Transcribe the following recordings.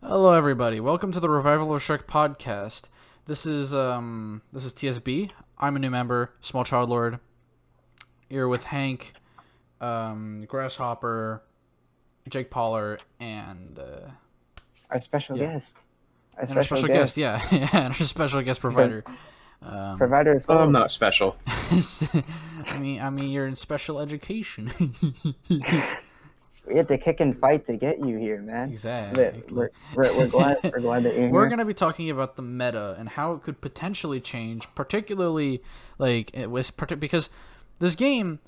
Hello, everybody. Welcome to the Revival of Shrek podcast. This is TSB. I'm a new member, Small Child Lord. Here with Hank, Grasshopper, Jake Pauler, and Our special yeah, guest. and our special guest. Yeah, yeah, and our special guest provider. Provider of I'm souls. not special. I mean, you're in special education. We had to kick and fight to get you here, man. Exactly. We're glad that you're We're here. going to be talking about the meta and how it could potentially change, particularly because this game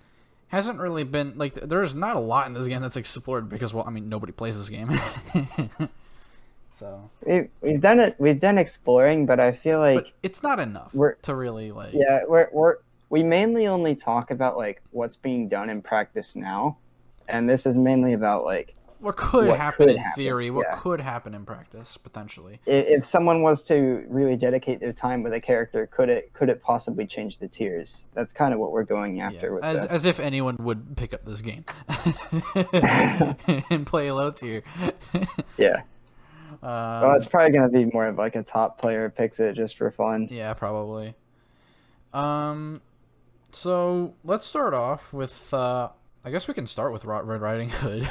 hasn't really been there's not a lot in this game that's explored because nobody plays this game. So We've done it. We've done exploring, but I feel like but it's not enough we're to really we mainly only talk about like what's being done in practice now, and this is mainly about like what could what happen could in happen, theory, what yeah. could happen in practice potentially. If someone was to really dedicate their time with a character, could it possibly change the tiers? That's kind of what we're going after with this. As if anyone would pick up this game and play a low tier. Yeah. Well, it's probably gonna be more of like a top player picks it just for fun. Yeah, probably. So let's start off with. I guess we can start with Red Riding Hood.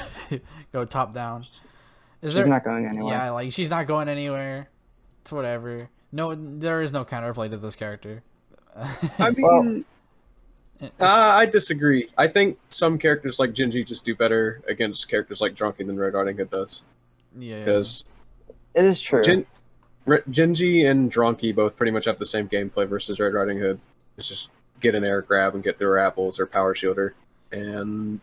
Go top down. She's not going anywhere. Yeah, like she's not going anywhere. It's whatever. No, there is no counterplay to this character. I mean, I disagree. I think some characters like Gingy just do better against characters like Drunky than Red Riding Hood does. Yeah. Because it is true. Gingy and Drunky both pretty much have the same gameplay versus Red Riding Hood. It's just get an air grab and get through her apples or power shielder. And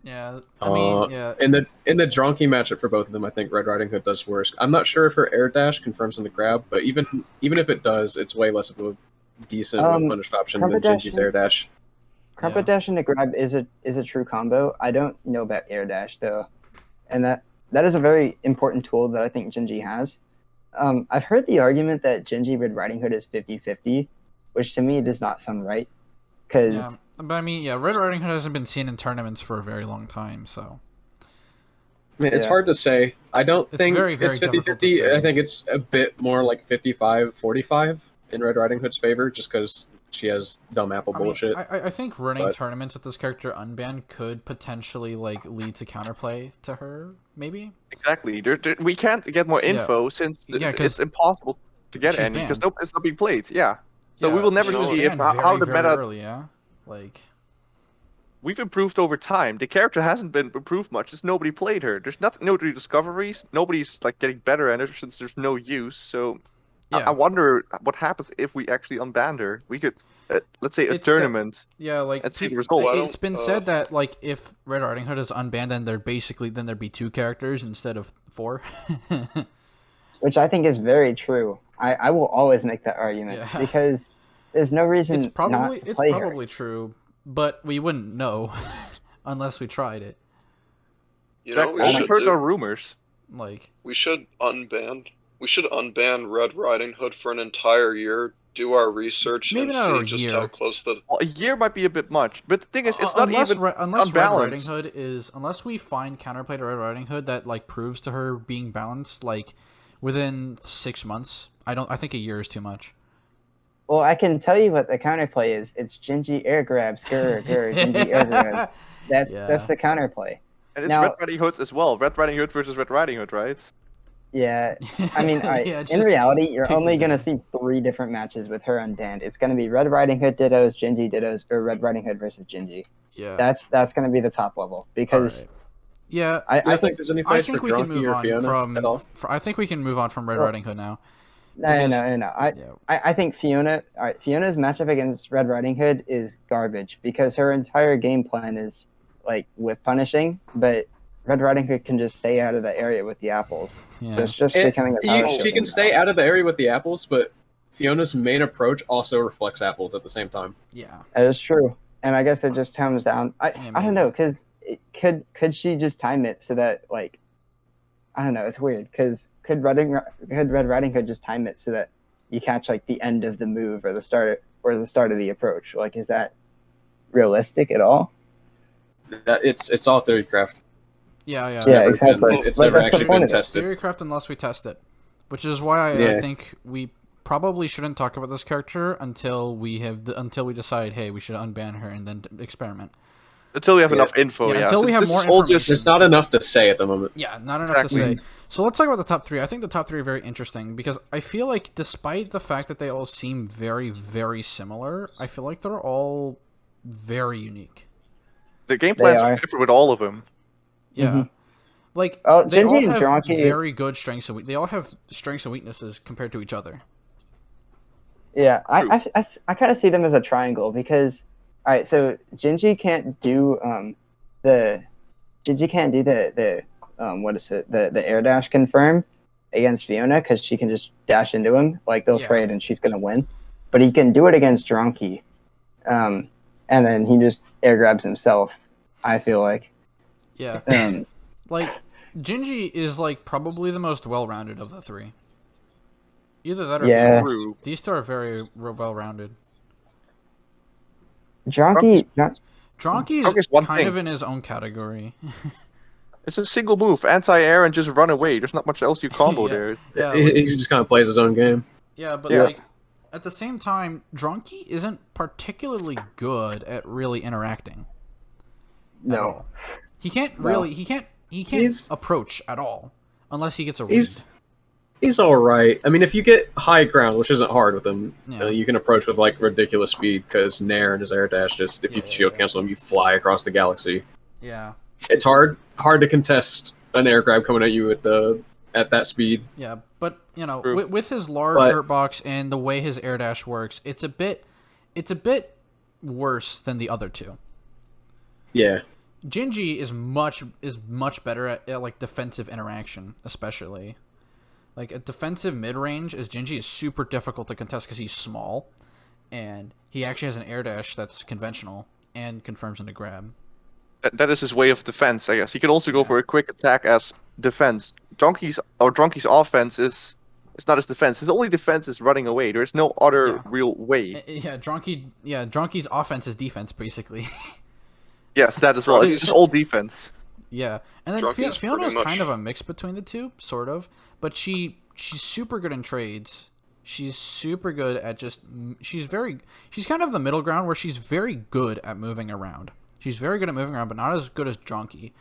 yeah, yeah. In the Drunky matchup for both of them, I think Red Riding Hood does worse. I'm not sure if her air dash confirms on the grab, but even if it does, it's way less of a decent punished option than Gingy's air dash. Carpet dash and the grab is a true combo. I don't know about air dash though, and that is a very important tool that I think Gingy has. I've heard the argument that Gingy Red Riding Hood is 50-50, which to me does not sound right. Because but Red Riding Hood hasn't been seen in tournaments for a very long time, so. I mean, it's hard to say. I don't think very, very it's 50-50. I think it's a bit more like 55-45 in Red Riding Hood's favor, just because she has dumb apple bullshit. I think running tournaments with this character unbanned could potentially lead to counterplay to her, maybe. Exactly. We can't get more info since it's impossible to get any because it's not being played. Yeah. So we will never see how the meta. Early, we've improved over time. The character hasn't been improved much since nobody played her. There's no new discoveries. Nobody's getting better at it since there's no use. So I wonder what happens if we actually unban her. We could, let's say, a tournament. And see the result. It's been said that if Red Riding Hood is unbanned, then there'd be 2 characters instead of 4. Which I think is very true. I will always make that argument because there's no reason not to play her. It's probably true, but we wouldn't know unless we tried it. You know, we should heard our rumors. We should unban Red Riding Hood for an entire year, do our research, maybe and see just how close the. Well, a year might be a bit much, but the thing is, it's not even unless unbalanced. Unless we find counterplay to Red Riding Hood that proves to her being balanced within 6 months. I think a year is too much. Well, I can tell you what the counterplay is. It's Gingy air grabs, Gingy air grabs. That's the counterplay. And it's Red Riding Hood as well. Red Riding Hood versus Red Riding Hood, right? Yeah, I mean, in reality, you're only going to see 3 different matches with her unbanned. It's going to be Red Riding Hood dittos, Gingy dittos, or Red Riding Hood versus Gingy. Yeah. That's going to be the top level because. Right. Yeah, I think there's any place for we can Drunky or Fiona at all. I think we can move on from Red Riding Hood now. No. I think Fiona. All right, Fiona's matchup against Red Riding Hood is garbage because her entire game plan is whip punishing, but Red Riding Hood can just stay out of the area with the apples. Yeah. So it's just becoming a power She can stay out of the area with the apples, but Fiona's main approach also reflects apples at the same time. Yeah, that is true, and I guess it just comes down. I don't know because could she just time it so that I don't know. It's weird because. Could Red Riding Hood just time it so that you catch the end of the move or the start of the approach? Is that realistic at all? It's all theorycraft. Yeah, yeah. Yeah, exactly. It's But never that's the actually point been of it. tested. Theorycraft unless we test it, which is why I think we probably shouldn't talk about this character until we decide, hey, we should unban her and then experiment. Until we have enough info, Yeah, until we have This more is all information. There's not enough to say at the moment. Yeah, not enough to Exactly. say. So let's talk about the top three. I think the top three are very interesting because I feel like despite the fact that they all seem very, very similar, I feel like they're all very unique. The game plans are are. different with all of them. Yeah. Mhm. Like, Oh, they all Genji and have Jonky- very good strengths and they all have strengths and weaknesses compared to each other. Yeah, I kind of see them as a triangle because, all right, so Genji can't do the what is it, the air dash confirm against Fiona because she can just dash into him, like they'll Yeah. trade and she's gonna win, but he can do it against Dronky, and then he just air grabs himself. I feel like, Yeah. um, Like, Genji is, like, probably the most well-rounded of the three. Either that or Yeah. Fiona. These two are very well-rounded. Dronky, Dronky Dronky's is one kind thing. of in his own category. It's a single move, anti-air, and just run away. There's not much else you combo Yeah. there. Yeah, He just kind of plays his own game. yeah, but Yeah. like at the same time, Dronky isn't particularly good at really interacting. At no, all. He can't No. really. He can't He's- approach at all unless he gets a read. He's all right. I mean, if you get high ground, which isn't hard with him, Yeah. you can approach with like ridiculous speed because Nair and his air dash just if you Yeah, shield yeah. cancel him, you fly across the galaxy. Yeah, It's hard to contest an air grab coming at you at that speed. yeah, but you know, True. with his large But- hurt box and the way his air dash works, it's a bit worse than the other two. Yeah, Genji is much better at like defensive interaction, especially. Like a defensive mid range, as Genji is super difficult to contest because he's small, and he actually has an air dash that's conventional and confirms into grab. That is his way of defense, I guess. He could also go for a quick attack as defense. Donkey's offense is not his defense. His only defense is running away. There's no other Yeah. real way. Yeah, Dronky's offense is defense basically. Yes, that as well. It's just all defense. Yeah, and then Drunk is Fiona is pretty kind much- of a mix between the two, sort of. But she's super good in trades. She's super good at just. She's kind of the middle ground where she's very good at moving around. She's very good at moving around, but not as good as Dronky.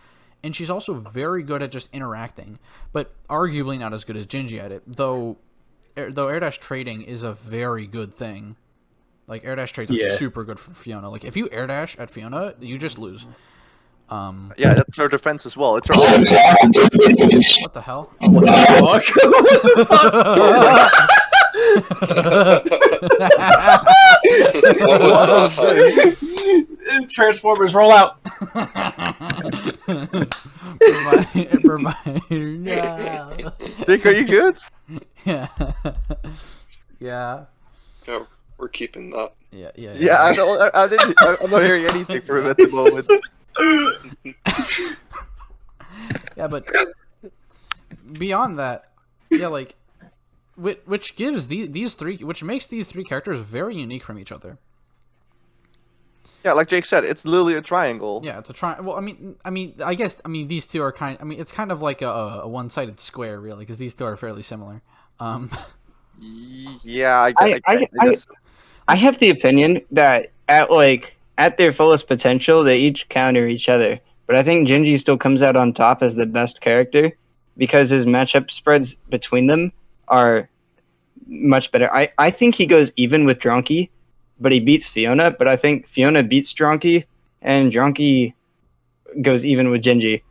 And she's also very good at just interacting, but arguably not as good as Genji at it. Though air dash trading is a very good thing. Like air dash trades are Yeah. super good for Fiona. Like if you air dash at Fiona, you just lose. Yeah, that's her defense as well. It's her What the hell? Oh, what the Transformers roll out. Provider, no. Dick, are you good? Yeah. Yeah. Yeah, we're keeping that. Yeah. Yeah, I'm not hearing anything from him at the moment. Yeah, but beyond that, yeah, like, which gives which makes these three characters very unique from each other. Yeah, like Jake said, it's literally a triangle. Yeah, to try. Well, I guess these two are it's kind of like a one-sided square, really, because these two are fairly similar. Yeah, I guess. I have the opinion that at their fullest potential, they each counter each other. But I think Genji still comes out on top as the best character because his matchup spreads between them are much better. I think he goes even with Dronky, but he beats Fiona. But I think Fiona beats Dronky, and Dronky goes even with Genji.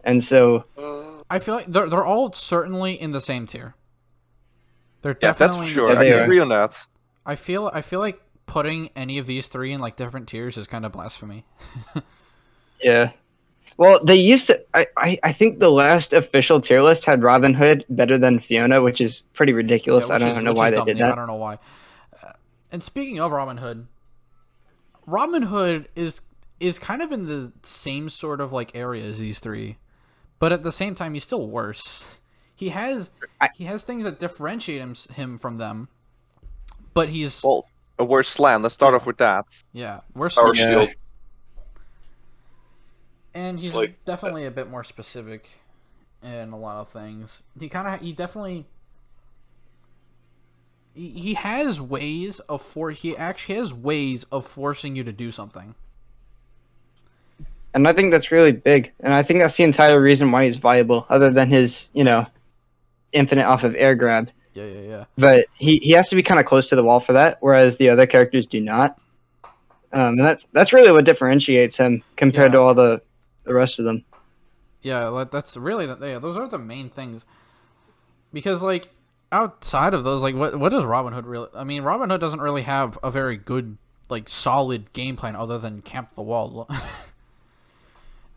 And so I feel like they're all certainly in the same tier. They're Yeah, that's definitely for in the sure. same Yeah, I they tier. are. agree on that. I feel like putting any of these three in like different tiers is kind of blasphemy. yeah. Well, they used to. I think the last official tier list had Robin Hood better than Fiona, which is pretty ridiculous. Yeah, I don't know why they dumb. did Yeah, I that. don't know why. And speaking of Robin Hood is kind of in the same sort of like area as these three, but at the same time he's still worse. He has things that differentiate him from them, but he's Well, a worse slam. Let's start off with that. yeah worse. Power Yeah. shield. And he's Like, definitely a bit more specific in a lot of things. He definitely he has ways of he actually has ways of forcing you to do something. And I think that's really big. And I think that's the entire reason why he's viable, other than his, infinite off of air grab. Yeah. But he has to be kind of close to the wall for that, whereas the other characters do not. And that's really what differentiates him compared to all the rest of them. Yeah, that's really those are the main things. Because like outside of those, like what does Robin Hood really? I mean, Robin Hood doesn't really have a very good like solid game plan other than camp the wall.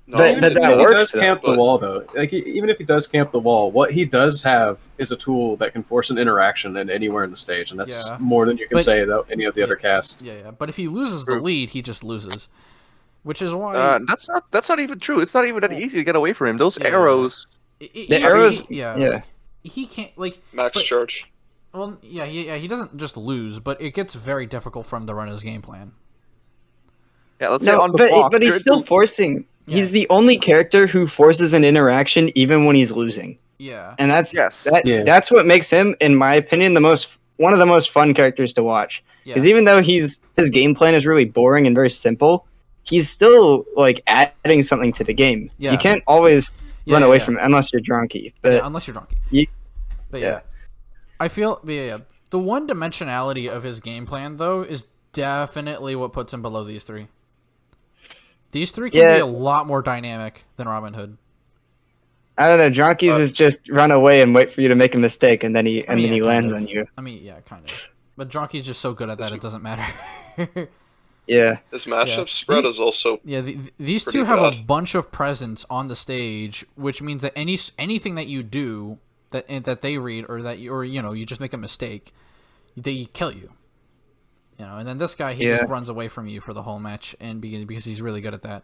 No, But that if works, he does camp though. the wall, though. Like even if he does camp the wall, what he does have is a tool that can force an interaction at anywhere in the stage, and that's more than you can say about any of the other casts. Yeah. But if he loses the lead, he just loses, which is why that's not even true. It's not even that easy to get away from him. Those arrows. Arrows, he can't like max charge. Well, he doesn't just lose, but it gets very difficult for him to run his game plan. Yeah, let's say on the block, but he's still forcing. Yeah. He's the only character who forces an interaction even when he's losing. Yeah, and that's what makes him, in my opinion, one of the most fun characters to watch. Because even though his game plan is really boring and very simple, he's still like adding something to the game. Yeah. You can't always run away from it unless you're drunky. But unless you're drunky. I feel the one dimensionality of his game plan though is definitely what puts him below these three. These three can be a lot more dynamic than Robin Hood. I don't know. Drunkies is just run away and wait for you to make a mistake, and then he lands on you. I mean, yeah, kind of. But Drunky's just so good at that, it doesn't matter. Yeah. His matchup spread is also these two have a bunch of presence on the stage, which means that anything that you do that they read or you just make a mistake, they kill you. And then this guy, he just runs away from you for the whole match, and because he's really good at that.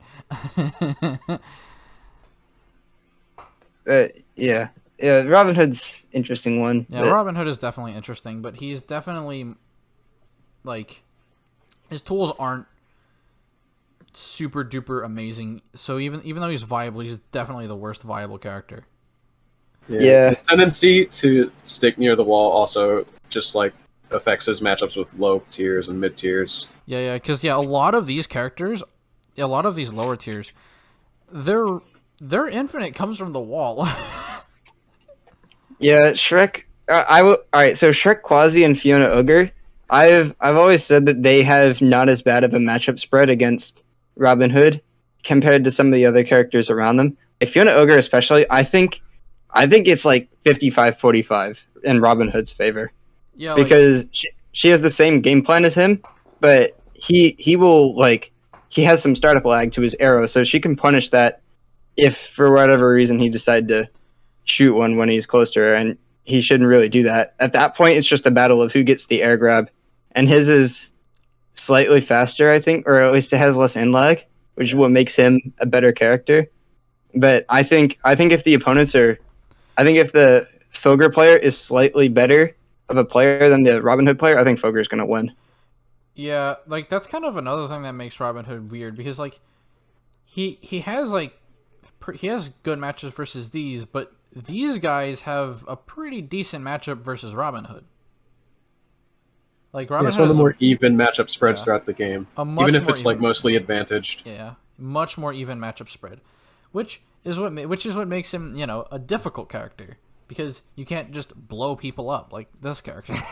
Robin Hood's interesting one. Yeah, Robin Hood is definitely interesting, but he's definitely like his tools aren't super duper amazing. So even though he's viable, he's definitely the worst viable character. Yeah. His tendency to stick near the wall also just like affects his matchups with low tiers and mid tiers. Yeah, because a lot of these characters, a lot of these lower tiers, their infinite comes from the wall. Yeah, Shrek. All right. So Shrek, Quasi, and Fiona Ogre. I've always said that they have not as bad of a matchup spread against Robin Hood compared to some of the other characters around them. Like Fiona Ogre, especially, I think it's like 55-45 in Robin Hood's favor. Yeah, because she has the same game plan as him, but he will he has some startup lag to his arrow, so she can punish that if for whatever reason he decided to shoot one when he's close to her, and he shouldn't really do that. At that point, it's just a battle of who gets the air grab, and his is slightly faster, I think, or at least it has less in lag, which is what makes him a better character. But I think if the Fogre player is slightly better of a player than the Robin Hood player, I think Fogre's going to win. Yeah, that's kind of another thing that makes Robin Hood weird, because he has he has good matches versus these, but these guys have a pretty decent matchup versus Robin Hood. Robin Hood one of the more even matchup spreads throughout the game, even if it's mostly advantaged. Yeah, much more even matchup spread, which is what makes him a difficult character, because you can't just blow people up like this character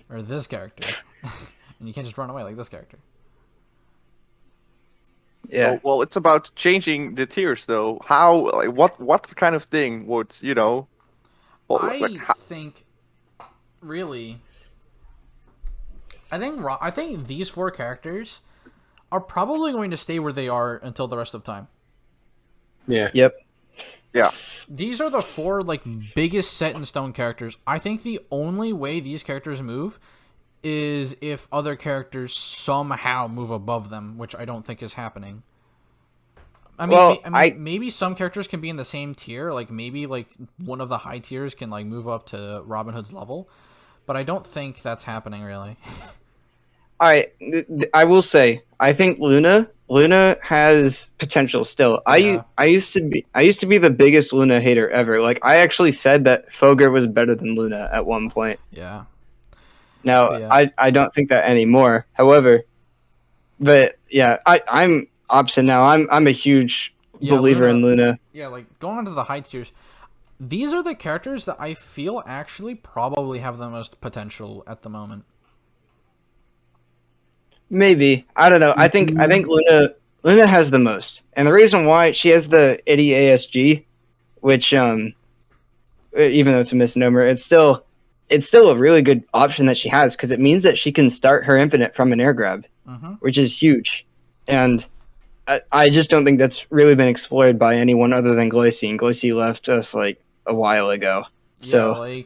or this character, and you can't just run away like this character. Yeah. Well, it's about changing the tiers, though. How, what kind of thing would think, really, I think these four characters are probably going to stay where they are until the rest of time. Yeah. Yep. Yeah. These are the four biggest set in stone characters. I think the only way these characters move is if other characters somehow move above them, which I don't think is happening. I mean, maybe some characters can be in the same tier, maybe one of the high tiers can move up to Robin Hood's level, but I don't think that's happening really. I will say, I think Luna has potential still. Yeah. I used to be the biggest Luna hater ever. Like I actually said that Fogre was better than Luna at one point. Yeah. Now Yeah. I don't think that anymore. However, but yeah, I'm opposite now. I'm a huge believer in Luna. Yeah, like going on to the high tiers. These are the characters that I feel actually probably have the most potential at the moment. Maybe, I don't know. I think Luna has the most, and the reason why, she has the itty ASG, which even though it's a misnomer, it's still a really good option that she has, because it means that she can start her infinite from an air grab, which is huge, and I just don't think that's really been explored by anyone other than Glacier. Glacier left us like a while ago. So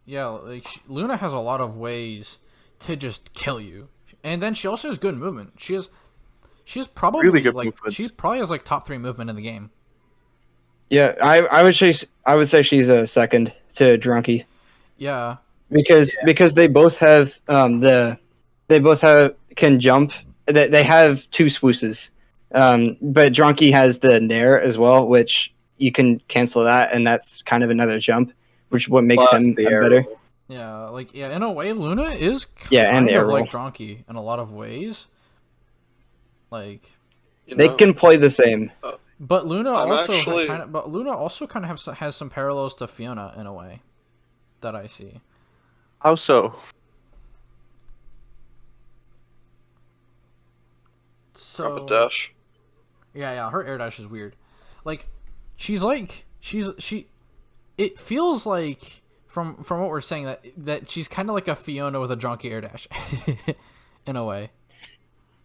Luna has a lot of ways to just kill you, and then she also has good movement. She's probably Really good like movement. she probably has like top 3 movement in the game. yeah, I would say she's a second to Drunky. Yeah, Because they both have they both have can jump. They have 2 swooses. But Drunky has the Nair as well, which you can cancel that, and that's kind of another jump, which what makes Plus him the a air better. roll. in a way, Luna is Yeah, and kind the air of like roll. Donkey in a lot of ways. Like, They can play the same. but Luna I'm also actually- kind of has some parallels to Fiona in a way that I see. How so? So Trumpet dash. yeah, her air dash is weird. Like, she's she. It feels like from what we're saying that she's kind of like a Fiona with a Donkey air dash, in a way.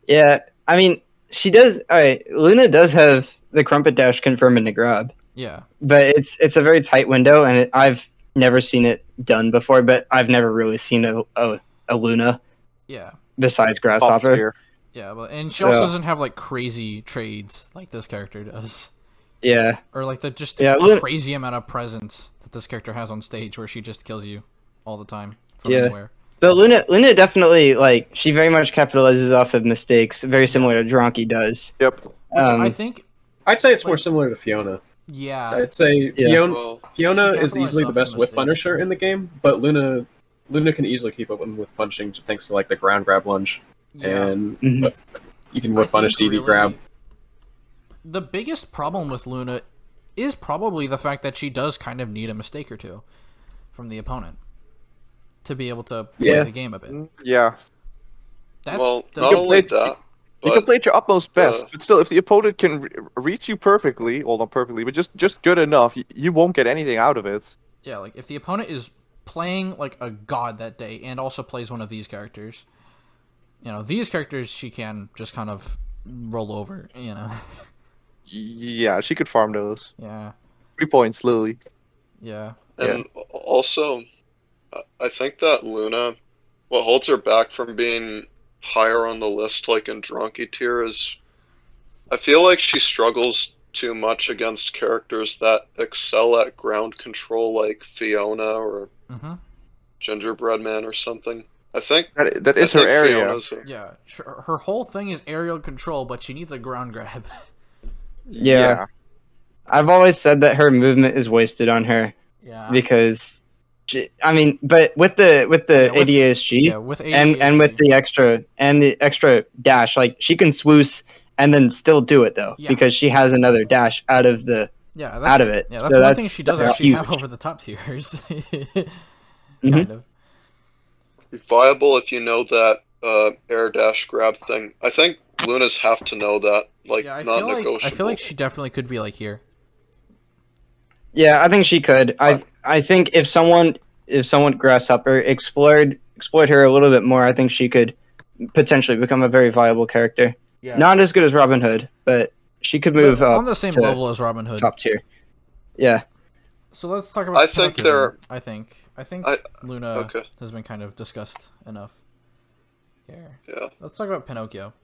Yeah, I mean, she does. All right, Luna does have the Crumpet Dash confirm in the grab, Yeah. but it's a very tight window, and I've never seen it done before. But I've never really seen a Luna Yeah. besides Top Grasshopper. tier. Yeah, but and she So- also doesn't have like crazy trades like this character does, Yeah, or like the just Yeah, a Luna- crazy amount of presence that this character has on stage, where she just kills you all the time from Yeah. anywhere. but Luna definitely, like, she very much capitalizes off of mistakes, very similar to Dronky does. Yep. I think, I'd say it's more similar to Fiona. yeah, I'd say Yeah. Well, Fiona She is easily capitalizes the off best the whiff mistakes. punisher in the game, but Luna can easily keep up with punching thanks to like the ground grab lunge, yeah. and Mhm. you can I whiff punish think CD really grab. The biggest problem with Luna is probably the fact that she does kind of need a mistake or two from the opponent to be able to play Yeah. the game a bit. Yeah. That's well, the not big- only play- that, You can but play at your utmost best, uh, but still, if the opponent can reach you perfectly, well, not perfectly, but just good enough, you won't get anything out of it. yeah, like if the opponent is playing like a god that day and also plays one of these characters, these characters she can just kind of roll over, Yeah, she could farm those. Yeah, 3 points, Lily. yeah, and also, I think that Luna, what holds her back from being higher on the list, like in Drunky tier, is I feel like she struggles too much against characters that excel at ground control, like Fiona or mm-hmm. Gingerbread Man or something. I think That I is her think area. Fiona's Yeah. Her whole thing is aerial control, but she needs a ground grab. Yeah. I've always said that her movement is wasted on her Yeah. because, I mean, but with the Yeah, with- ADSG Yeah, with and with the extra dash, like, she can swoosh and then still do it though, Yeah. because she has another dash out of it. Yeah, So that's one thing she does that's actually huge. have over the top tiers. Mhm. Kind of. viable if you know that air dash grab thing. I think Lunas have to know that, like, Yeah, not negotiable. I feel like she definitely could be like here. Yeah, I think she could. I think if someone Grasshopper explored her a little bit more, I think she could potentially become a very viable character. Yeah. Not as good as Robin Hood, but she could move up on the same to level as Robin Hood. top tier. Yeah. So let's talk about I think Pinocchio they're- then. I think I- Luna okay. has been kind of discussed enough. Here. Yeah. Let's talk about Pinocchio.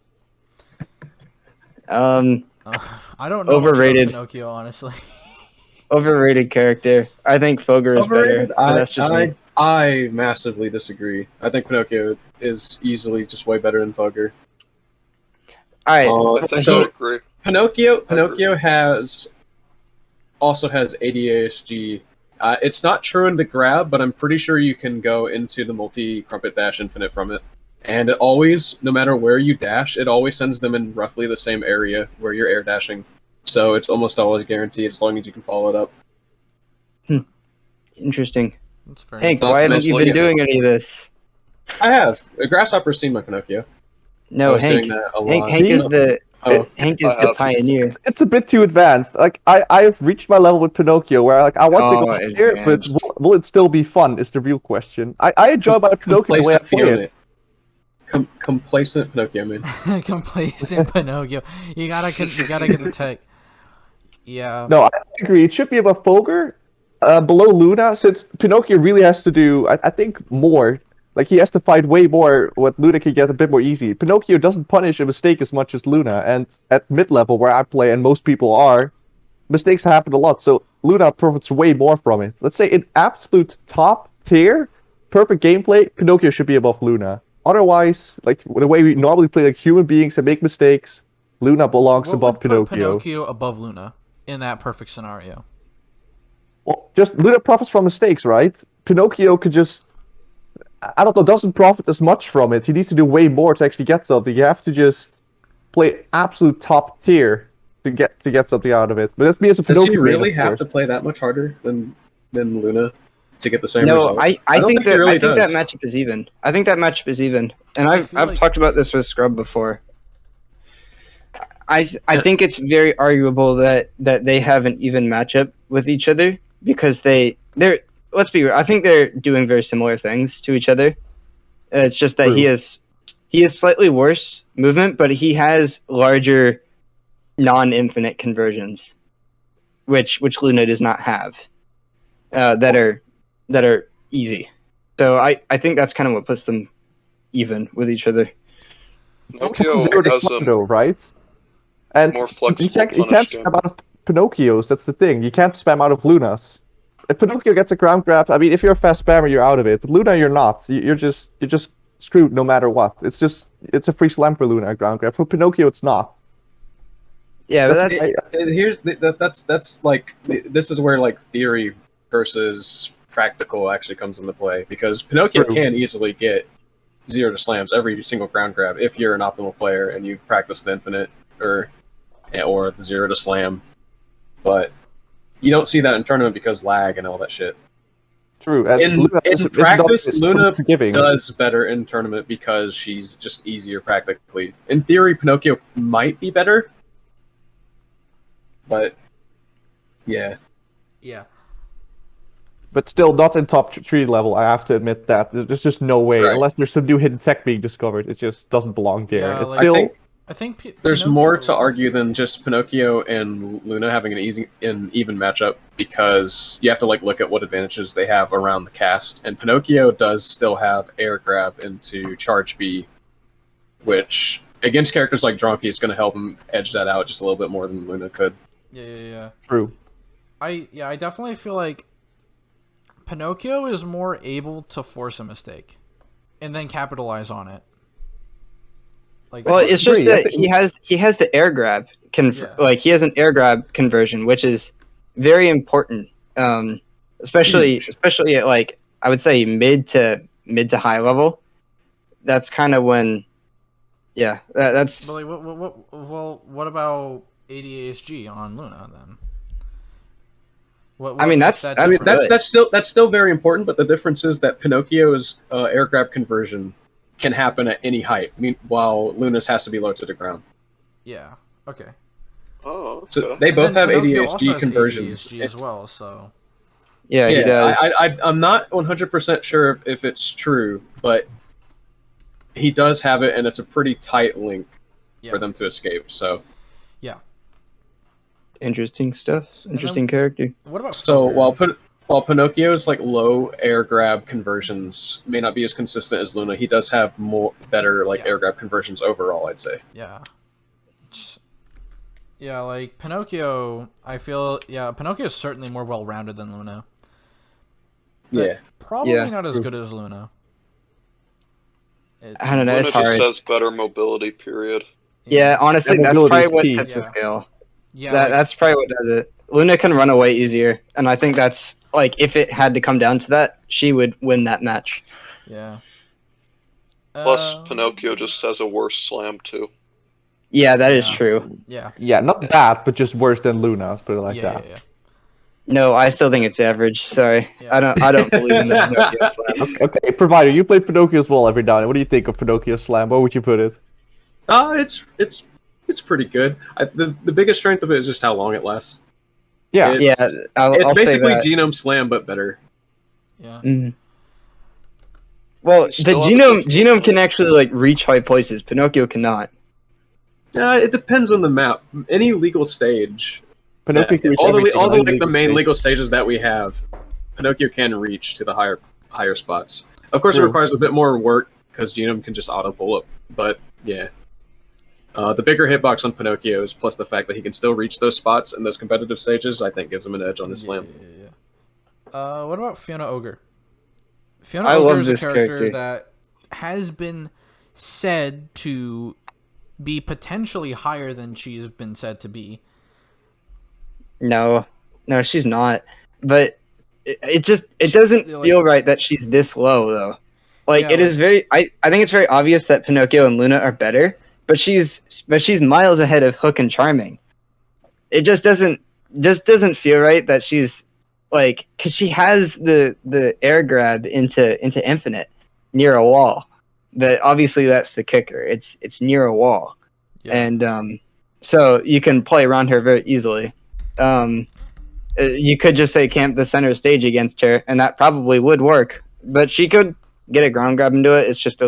I don't know Overrated. much about Pinocchio, honestly. Overrated character. I think Fogre is Overrated. better. But that's just me. I massively disagree. I think Pinocchio is easily just way better than Fugger. All right. I think So I agree. Pinocchio also has ADASG. It's not true in the grab, but I'm pretty sure you can go into the multi-crumpet dash infinite from it. And it always, no matter where you dash, it always sends them in roughly the same area where you're air dashing. So it's almost always guaranteed as long as you can follow it up. Interesting. That's fair. Hank, Not why to haven't you mention, been doing any of this? I have. A Grasshopper's seen my Pinocchio. I No, was Hank. doing that a lot. Hank is the Oh. Hank is I the have. pioneer. It's a bit too advanced. Like I've reached my level with Pinocchio where like I want to go here, but advanced. will it still be fun? Is the real question. I enjoy my Pinocchio the way I Complacent play Fiona. it. Complacent Pinocchio, man. Complacent Pinocchio. You gotta get the tech. Yeah. No, I agree. It should be above Fulgur, below Luna, since Pinocchio really has to do, I think, more. Like, he has to fight way more, what Luna can get a bit more easy. Pinocchio doesn't punish a mistake as much as Luna, and at mid-level, where I play, and most people are, mistakes happen a lot, so Luna profits way more from it. Let's say in absolute top tier, perfect gameplay, Pinocchio should be above Luna. Otherwise, like, the way we normally play like human beings and make mistakes, Luna belongs What above would put Pinocchio. Pinocchio above Luna in that perfect scenario? Well, just Luna profits from mistakes, right? Pinocchio could just, I don't know, doesn't profit as much from it. He needs to do way more to actually get something. You have to just play absolute top tier to get something out of it. But that's me as a Does Pinocchio he really main, of have course. to play that much harder than Luna to get the same No, results? I don't think he that really I think does. that matchup is even. I think that matchup is even, and I I've feel like- talked about this with Scrub before. I think it's very arguable that they have an even matchup with each other because they're let's be real. I think they're doing very similar things to each other. It's just that True. he is slightly worse movement, but he has larger non-infinite conversions, which Luna does not have. That are easy. So I think that's kind of what puts them even with each other. Pinocchio Zero to has Slum, a though, right? And more you flexible can't punish spam game. out of Pinocchios. That's the thing. You can't spam out of Lunas. If Pinocchio gets a ground grab, I mean, if you're a fast spammer, you're out of it. But Luna, you're not. You're just screwed no matter what. It's a free slam for Luna, a ground grab. For Pinocchio, it's not. Yeah, but that's That's like, this is where like theory versus practical actually comes into play, because Pinocchio True. can easily get 0 to slams every single ground grab if you're an optimal player and you've practiced the infinite or the 0 to slam, but you don't see that in tournament because lag and all that shit. True. And In Luna is practice, not Luna forgiving. does better in tournament because she's just easier practically. In theory, Pinocchio might be better, but yeah. Yeah. But still not in top 3 level, I have to admit that. There's just no way. Right. Unless there's some new hidden tech being discovered, it just doesn't belong there. Yeah, It's like- still... I think There's Pinocchio- more to argue than just Pinocchio and Luna having an even matchup, because you have to like look at what advantages they have around the cast, and Pinocchio does still have air grab into charge B, which against characters like Dronky is going to help him edge that out just a little bit more than Luna could. Yeah. True. I definitely feel like Pinocchio is more able to force a mistake and then capitalize on it. Like, well, it's just agree. I that think- he has the air grab Yeah. like he has an air grab conversion, which is very important. Especially at like I would say mid to high level. That's kind of when, yeah, that's. But like, what about ADASG on Luna then? What I mean, makes that's- that I mean, different? That's still very important, but the difference is that Pinocchio's air grab conversion can happen at any height, while Luna's has to be low to the ground. Yeah. Okay. Oh, okay. So they And both then have Pinocchio also ADHD has conversions. ADHD as well, so Yeah, he does. I'm not 100% sure if it's true, but he does have it, and it's a pretty tight link yeah. for them to escape. So, Interesting stuff. And Interesting character. What about so Fulgur? while Pinocchio's like low air grab conversions may not be as consistent as Luna, he does have better Yeah. air grab conversions overall, I'd say. Yeah. Yeah, like Pinocchio, I feel Pinocchio is certainly more well-rounded than Luna. But Yeah. probably Yeah. not as good as Luna. I don't know. Luna It's hard. just has better mobility, period. Yeah, honestly, Yeah, that's mobility probably is what key. tips the Yeah. scale. Yeah, That's probably what does it. Luna can run away easier, and I think that's like if it had to come down to that, she would win that match. yeah. Plus, Pinocchio just has a worse slam too. Yeah, that is Yeah. true. Yeah. Yeah, not that, but just worse than Luna. Let's put it like yeah, that. yeah. No, I still think it's average. Sorry, Yeah. I don't believe in the Pinocchio slam. Okay, Provider, you play Pinocchio as well every now and then. What do you think of Pinocchio Slam? Where would you put it? It's pretty good. The biggest strength of it is just how long it lasts. Yeah. Yeah, It's I'll say basically that. Genome Slam but better. Yeah. Mhm. Well, You the still have a genome difficult can time. actually like reach high places. Pinocchio cannot. It depends on the map. Any legal stage, Pinocchio can reach all the everything on like the legal main stage. legal stages that we have, Pinocchio can reach to the higher spots. Of course, it True. requires a bit more work because Genome can just auto pull up. But yeah, the bigger hitbox on Pinocchio is plus the fact that he can still reach those spots in those competitive stages. I think gives him an edge on his slam. Yeah. What about Fiona Ogre? Fiona I Ogre love is a this character character. that has been said to be potentially higher than she's been said to be. No, she's not. But it doesn't Like- feel right that she's this low though. Like Yeah, it is very. I think it's very obvious that Pinocchio and Luna are better, but she's miles ahead of Hook and Charming. It just doesn't feel right that she's like because she has the air grab into infinite near a wall. But obviously that's the kicker. It's near a wall, Yeah. and so you can play around her very easily. You could just say camp the center stage against her, and that probably would work. But she could get a ground grab into it. It's just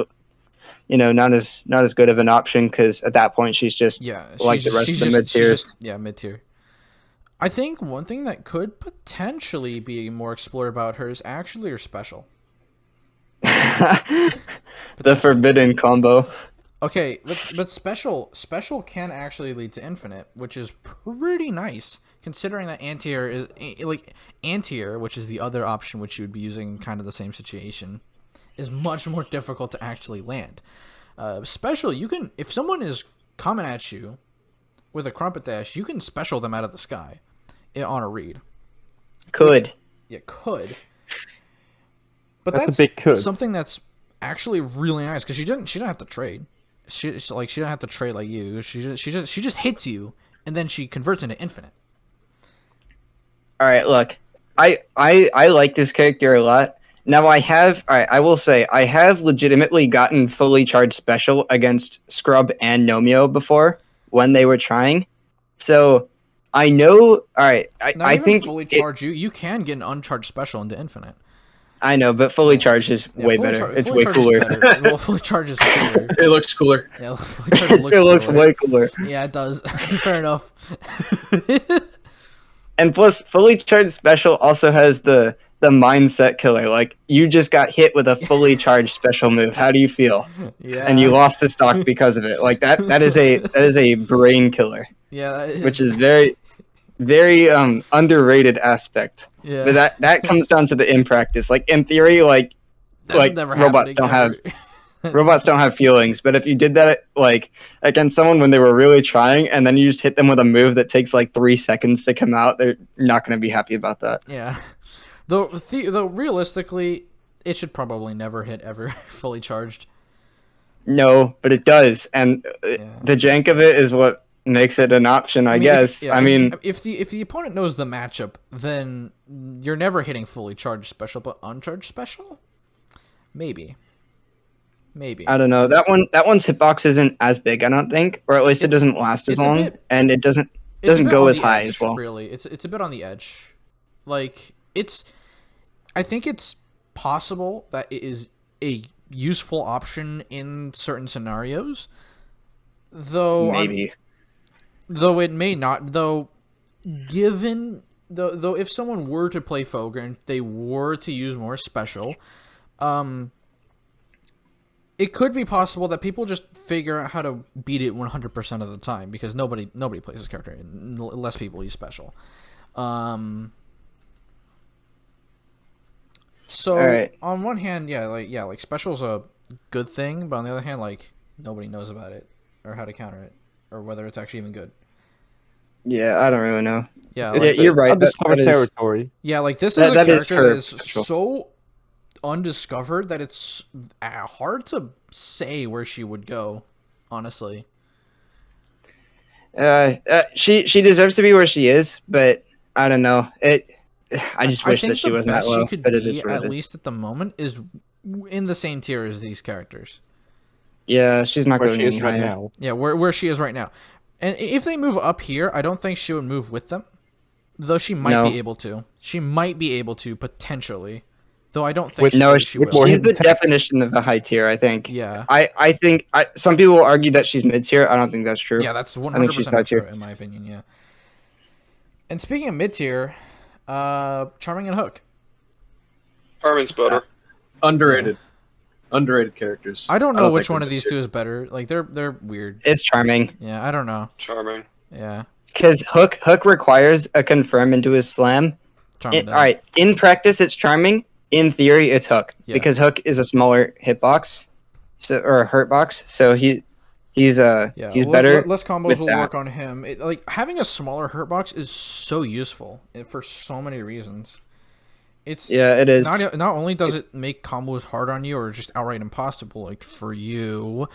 not as good of an option because at that point she's just like the rest of the mid tiers. Mid tier. I think one thing that could potentially be more explored about her is actually her special. The forbidden combo. Okay, but special can actually lead to infinite, which is pretty nice considering that anti-air is like anti-air, which is the other option which you would be using in kind of the same situation, is much more difficult to actually land. Special, you can if someone is coming at you with a crumpet dash, you can special them out of the sky on a read. Could. Could. But That's a that's big could. something that's actually really nice because she didn't have to trade. She didn't have to trade like you. She just hits you and then she converts into infinite. All right, look, I like this character a lot. Now I will say I have legitimately gotten fully charged special against Scrub and Nomeo before when they were trying. So I know. All right, I think fully charge you can get an uncharged special into infinite. I know, but fully charged is way better. It's way cooler. Well, fully charged is cooler. It looks cooler. Yeah, fully charged looks It looks cooler. way cooler. Yeah, it does. Fair enough. And plus, fully charged special also has the mindset killer. Like you just got hit with a fully charged special move. How do you feel? Yeah. And you lost a stock because of it. Like that is a brain killer. Yeah, Which is very underrated aspect. Yeah. But that comes down to the in practice. Like in theory, like That's never robots happening don't ever. have robots don't have feelings. But if you did that like against someone when they were really trying, and then you just hit them with a move that takes like 3 seconds to come out, they're not going to be happy about that. Yeah. Though realistically, it should probably never hit ever fully charged. No, but it does, and the jank of it is what makes it an option, I guess. If the opponent knows the matchup, then you're never hitting fully charged special, but uncharged special, maybe. I don't know. That one's hitbox isn't as big, I don't think, or at least it doesn't last as long, and it doesn't go as high as well. Really, it's a bit on the edge. Like I think it's possible that it is a useful option in certain scenarios, though Maybe. Though it may not. Though, given though, if someone were to play Fogre and they were to use more special, it could be possible that people just figure out how to beat it 100% of the time because nobody plays this character. Less people use special. So Alright. on one hand, like special's a good thing, but on the other hand, like nobody knows about it or how to counter it or whether it's actually even good. Yeah, I don't really know. Yeah, Yeah, like you're right. Undiscovered that is, territory. yeah, like this is a that is character that her is special. so undiscovered that it's hard to say where she would go, honestly. She deserves to be where she is, but I don't know. I just I wish that think she the wasn't that best she low. could But it is be, what it at is. least at the moment, is in the same tier as these characters. Yeah, she's not Where going she any is right higher. now. Yeah, where she is right now. And if they move up here, I don't think she would move with them. Though she might No. be able to. She might be able to, potentially. Though I don't think Which- No, she which will. more she's the hidden tech- definition of the high tier. I think. Yeah. I think some people will argue that she's mid tier. I don't think that's true. Yeah, that's I think she's 100% top tier. accurate, in my opinion, yeah. And speaking of mid-tier, Charming and Hook. Charming's better. Underrated. Underrated characters. I don't know which think one they're of these good two is better. Like, they're weird. It's Charming Yeah, I don't know. Charming. Yeah. because Hook requires a confirm into his slam. Charming All doesn't. right, in practice it's Charming. In theory, it's Hook Yeah. because Hook is a smaller hitbox, or a hurt box. So he's Yeah, better. less combos with will that. work on him. Like, having a smaller hurt box is so useful for so many reasons. It's Yeah, it is. not only does it make combos hard on you or just outright impossible, like for you,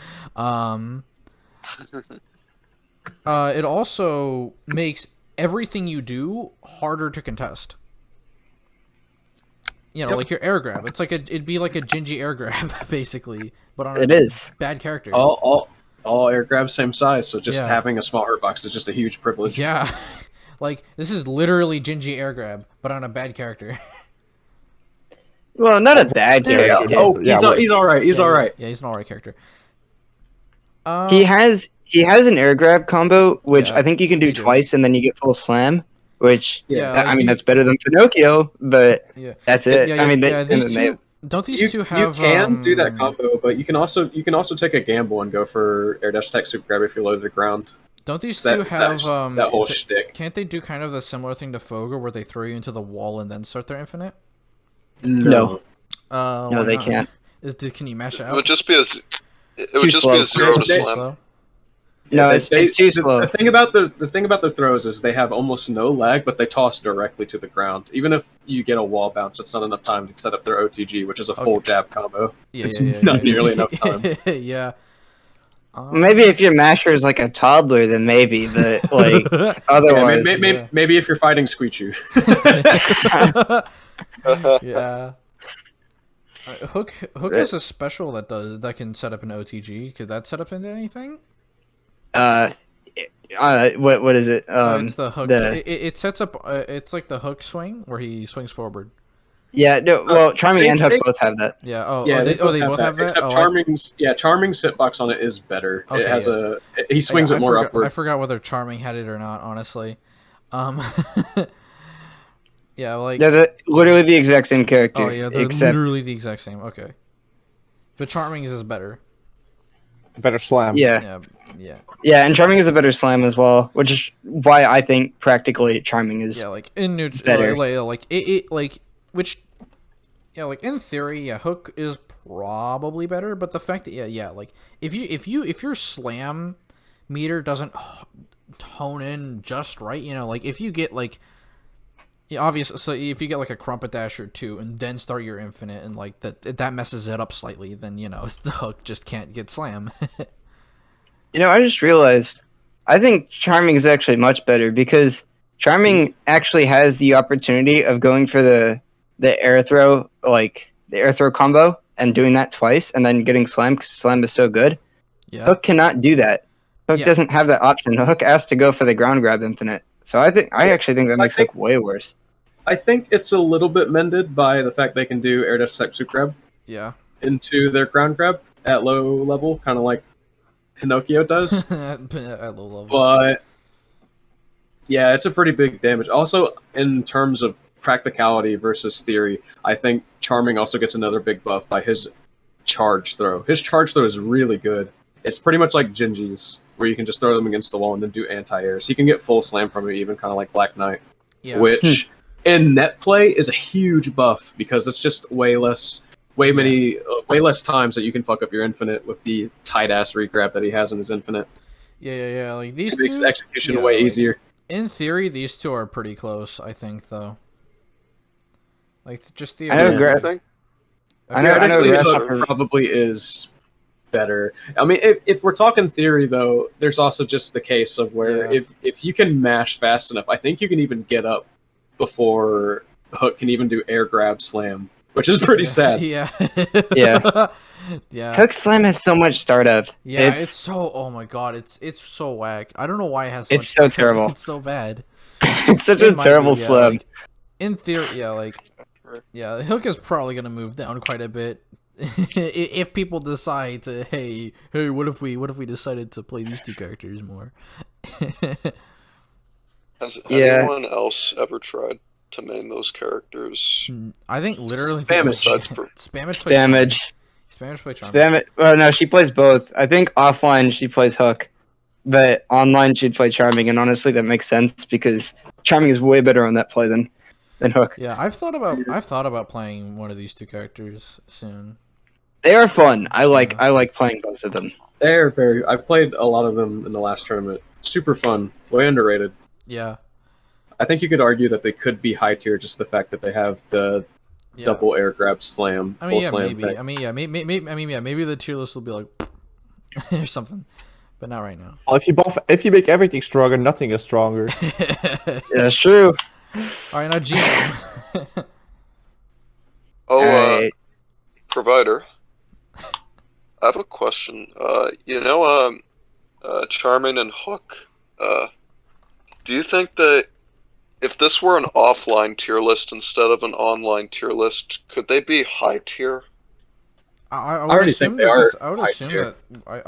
it also makes everything you do harder to contest. You know, like your air grab. It's like it'd be like a Gingy air grab, basically, but on It a is. bad character. All air grabs same size, so just Yeah. having a small hurt box is just a huge privilege. Yeah, like this is literally Gingy air grab, but on a bad character. Well, not a bad character. He's all right. He's all right. Yeah, he's an alright character. He has an air grab combo, which Yeah, I think you can do he do. twice, and then you get full slam. Which Yeah, I like mean you- that's better than Pinocchio, but Yeah, that's it. Yeah, I mean, these two. Don't these two have? You can do that combo, but you can also take a gamble and go for air dash tech super grab if you're low to the ground. Don't these So two have that whole shtick. Can't they do kind of the similar thing to Fogre, where they throw you into the wall and then start their infinite? No. No, No, they can't. Can you mash it It out? would just be a Too zero to They- slam. Slow? No, it's too slow. The thing about the throws is they have almost no lag, but they toss directly to the ground. Even if you get a wall bounce, it's not enough time to set up their OTG, which is a full jab combo. Yeah, It's yeah, not nearly enough time. Yeah. Maybe if your masher is like a toddler, then maybe, but like Yeah, otherwise, maybe if you're fighting Squeechu. Yeah. Hook is a special that can set up an OTG. Could that set up into anything? what is it? It's the hook. It sets up. It's like the hook swing where he swings forward. Yeah, no. Well, Charming and Hook they- both have that. Yeah. Oh. Yeah, They both have that. Except Oh, Charming's Charming's hitbox on it is better. Okay, it has yeah. he swings I it more forgot, upward. I forgot whether Charming had it or not. Honestly. Yeah. Like. They're literally the exact same character. Oh yeah, they're except literally the exact same. Okay. But Charming is better. Better slam. yeah, Yeah. and Charming is a better slam as well, which is why I think practically Charming is. Yeah. Like in neutral. Better. Like which. Yeah. Like in theory, yeah, Hook is probably better, but the fact that like if your slam meter doesn't tone in just right, you know, like if you get like. Yeah, obviously. So if you get like a crumpet dash or two, and then start your infinite, and like that messes it up slightly, then you know the Hook just can't get slam. You know, I just realized, I think Charming is actually much better because Charming actually has the opportunity of going for the air throw, like the air throw combo, and doing that twice, and then getting slam because slam is so good. Yeah. Hook cannot do that. Hook Yeah. doesn't have that option. Hook has to go for the ground grab infinite. So I actually think that makes Hook way worse. I think it's a little bit mended by the fact they can do air dash type super grab Yeah. into their ground grab at low level, kind of like Pinocchio does. At low level. But yeah, it's a pretty big damage. Also, in terms of practicality versus theory, I think Charming also gets another big buff by his charge throw. His charge throw is really good. It's pretty much like Gingy's, where you can just throw them against the wall and then do anti-airs. He can get full slam from it, even kind of like Black Knight, Yeah. which in net play is a huge buff because it's just way less times that you can fuck up your infinite with the tight ass regrab that he has in his infinite. Yeah. Like these It makes two, execution way easier. In theory, these two are pretty close. I think though. Like just the. I know Hook probably is better. I mean, if we're talking theory though, there's also just the case of where if you can mash fast enough, I think you can even get up before Hook can even do air grab slam, which is pretty sad. Yeah. Hook slam has so much startup. Yeah, it's so. Oh my god, it's so whack. I don't know why it has. It's so terrible. It's so bad. It's such a terrible slam. Like, in theory, Hook is probably gonna move down quite a bit if people decide to. Hey, what if we decided to play these two characters more? Has anyone else ever tried to main those characters? I think literally Spamage. Spamage play Charming. Spam it. Well, no, she plays both. I think offline she plays Hook, but online she'd play Charming, and honestly that makes sense because Charming is way better on that play than Hook. Yeah, I've thought about playing one of these two characters soon. They are fun. I like playing both of them. They're very. I played a lot of them in the last tournament. Super fun. Way underrated. Yeah. I think you could argue that they could be high tier, just the fact that they have the double air grab slam, I mean, full slam. Maybe. Maybe the tier list will be like or something, but not right now. Well, if you make everything stronger, nothing is stronger. Yeah, that's true. All right, now GM. Provider. I have a question. Charming and Hook. Do you think that if this were an offline tier list instead of an online tier list, could they be high tier? I already think they are. I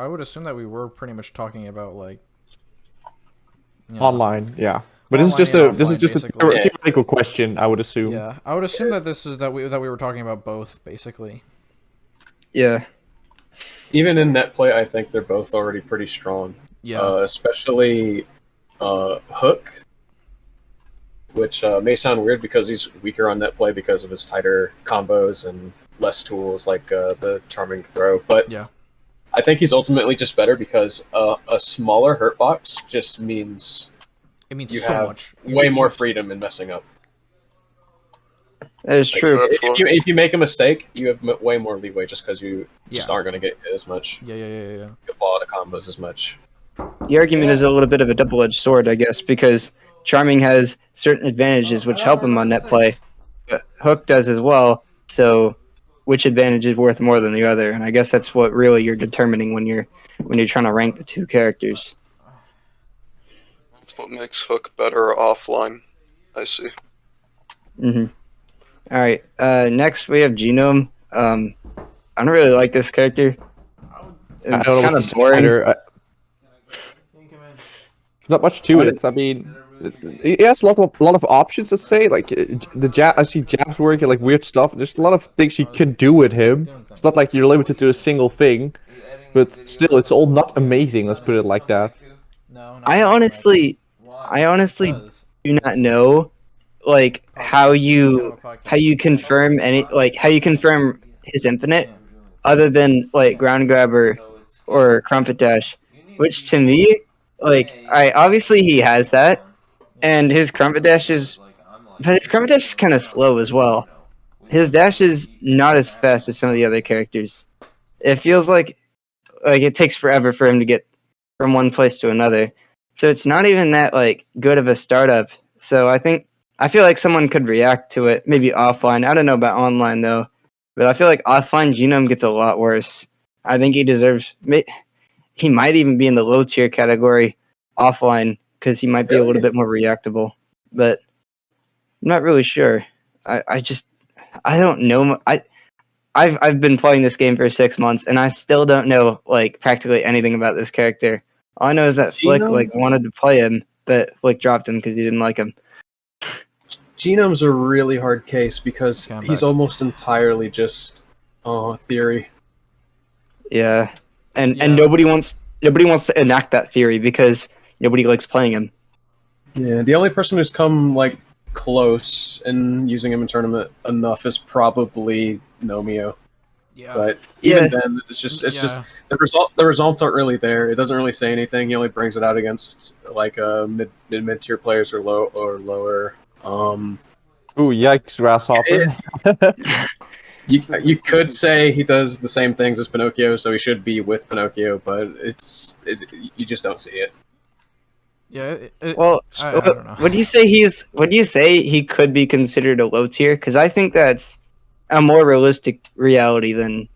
would assume that we were pretty much talking about like online, yeah. But this is just a theoretical question, I would assume. Yeah, I would assume that this is that we were talking about both, basically. Yeah. Even in net play, I think they're both already pretty strong. Yeah. Especially Hook, which may sound weird because he's weaker on net play because of his tighter combos and less tools like the Charming throw. But yeah, I think he's ultimately just better because a smaller hurt box just means you so have much. way more freedom in messing up. That is true. If you make a mistake, you have way more leeway just because you just aren't going to get hit as much. Yeah. You fall out of combos as much. The argument is a little bit of a double-edged sword, I guess, because Charming has certain advantages which help him on net play, but Hook does as well. So, which advantage is worth more than the other? And I guess that's what really you're determining when you're trying to rank the two characters. That's what makes Hook better offline. I see. Mhm. All right. Next we have Genome. I don't really like this character. It's kind of boring. Not much to it. I mean, it has a lot of options. Let's say like I see jabs working like weird stuff. There's a lot of things you can do with him. It's not like you're limited to a single thing, but still, it's all not amazing. Let's put it like that. I honestly do not know like how you confirm his infinite other than like ground grabber or crumpet dash, which to me. Like, obviously he has that, and his crumpet dash is kind of slow as well. His dash is not as fast as some of the other characters. It feels like it takes forever for him to get from one place to another. So it's not even that like good of a startup. So I feel like someone could react to it, maybe offline. I don't know about online though, but I feel like offline Genome gets a lot worse. I think he deserves. He might even be in the low tier category offline because he might be a little bit more reactable, but I'm not really sure. I don't know. I've been playing this game for 6 months and I still don't know like practically anything about this character. All I know is that Flick wanted to play him, but Flick dropped him because he didn't like him. Genome's a really hard case because he's almost entirely just theory. Yeah. And nobody wants to enact that theory because nobody likes playing him. Yeah, the only person who's come like close, and using him in tournament enough is probably Nomio. Yeah. But even then, it's just the results aren't really there. It doesn't really say anything. He only brings it out against like mid tier players or lower. Ooh, yikes, Grasshopper. You could say he does the same things as Pinocchio, so he should be with Pinocchio, but you just don't see it. Yeah. Well, I don't know. would you say he could be considered a low tier? Because I think that's a more realistic reality than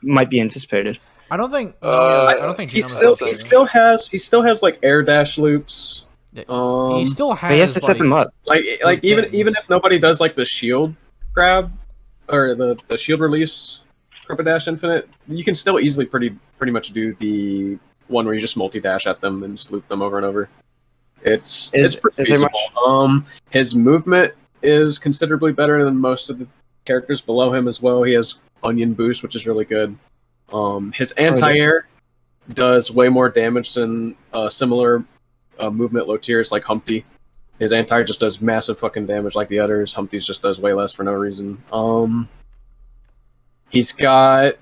might be anticipated. I don't think. I don't think he still has like air dash loops. Yeah, he still has. But he has to set them up. Like even if nobody does like the shield grab or the shield release, Crumpet Dash Infinite, you can still easily pretty much do the one where you just multi dash at them and just loop them over and over. It's pretty feasible. His movement is considerably better than most of the characters below him as well. He has Onion Boost, which is really good. His anti-air does way more damage than similar movement low tiers like Humpty. His anti just does massive fucking damage like the others. Humpty's just does way less for no reason. He's got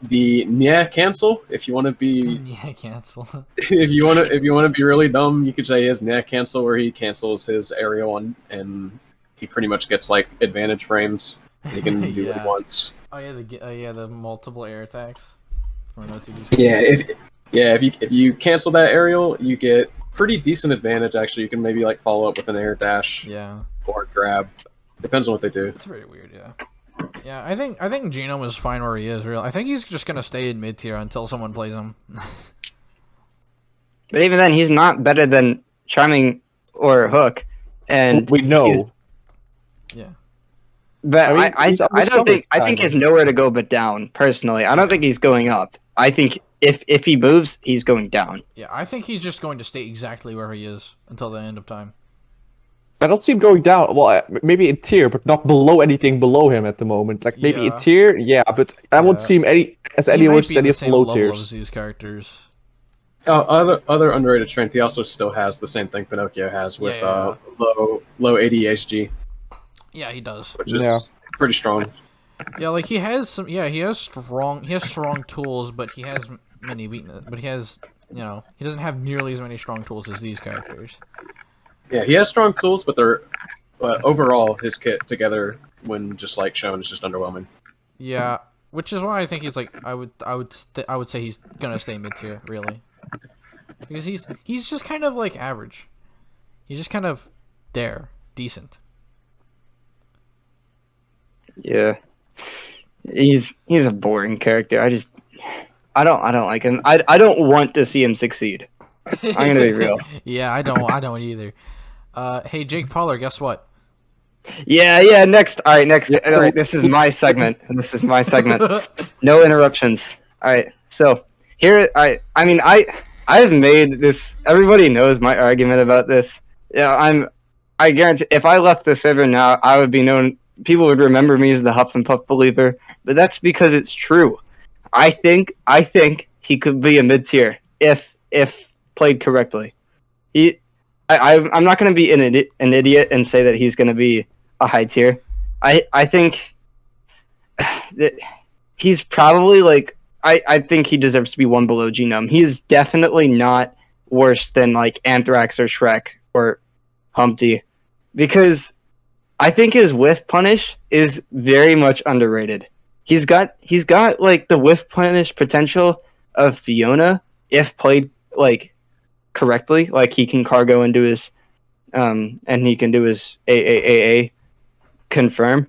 the Nya cancel. If you want to be cancel. if you want to be really dumb, you could say he has Nya cancel, where he cancels his aerial one, and he pretty much gets like advantage frames. He can do what he wants. Oh yeah, the multiple air attacks. If you cancel that aerial, you get pretty decent advantage. Actually, you can maybe like follow up with an air dash. Yeah. Or grab. Depends on what they do. It's very weird. Yeah. Yeah, I think Genome is fine where he is. Real, I think he's just gonna stay in mid tier until someone plays him. But even then, he's not better than Charming or Hook, and we know. Yeah. But I don't think I think he's nowhere to go but down. Personally, I don't think he's going up. I think if he moves, he's going down. Yeah, I think he's just going to stay exactly where he is until the end of time. I don't see him going down. Well, maybe a tier, but not below anything below him at the moment. Like maybe a tier, but I won't see him any worse than any low tiers. As these characters. Other underrated strength. He also still has the same thing Pinocchio has with low ADHD. Yeah, he does. Which is pretty strong. Yeah, like he has some. Yeah, he has strong tools, but he has many weaknesses. But he has, he doesn't have nearly as many strong tools as these characters. Yeah, he has strong tools, but they're overall his kit together when just like shown is just underwhelming. Yeah, which is why I think he's like I would say he's gonna stay mid tier really, because he's just kind of like average. He's just kind of there, decent. Yeah, he's a boring character. I don't like him. I don't want to see him succeed. I'm gonna be real. Yeah, I don't either. Hey Jake Pollard, guess what? Yeah. Next. All right. This is my segment. No interruptions. All right. So here, I have made this. Everybody knows my argument about this. Yeah, I guarantee if I left the server now, I would be known. People would remember me as the Huff and Puff believer, but that's because it's true. I think he could be a mid tier if played correctly. I'm not going to be an idiot and say that he's going to be a high tier. I think that he's probably like I think he deserves to be one below Genome. He is definitely not worse than like Anthrax or Shrek or Humpty, because I think his whiff punish is very much underrated. He's got like the whiff punish potential of Fiona if played like correctly. Like he can cargo into his and he can do his AAAA confirm.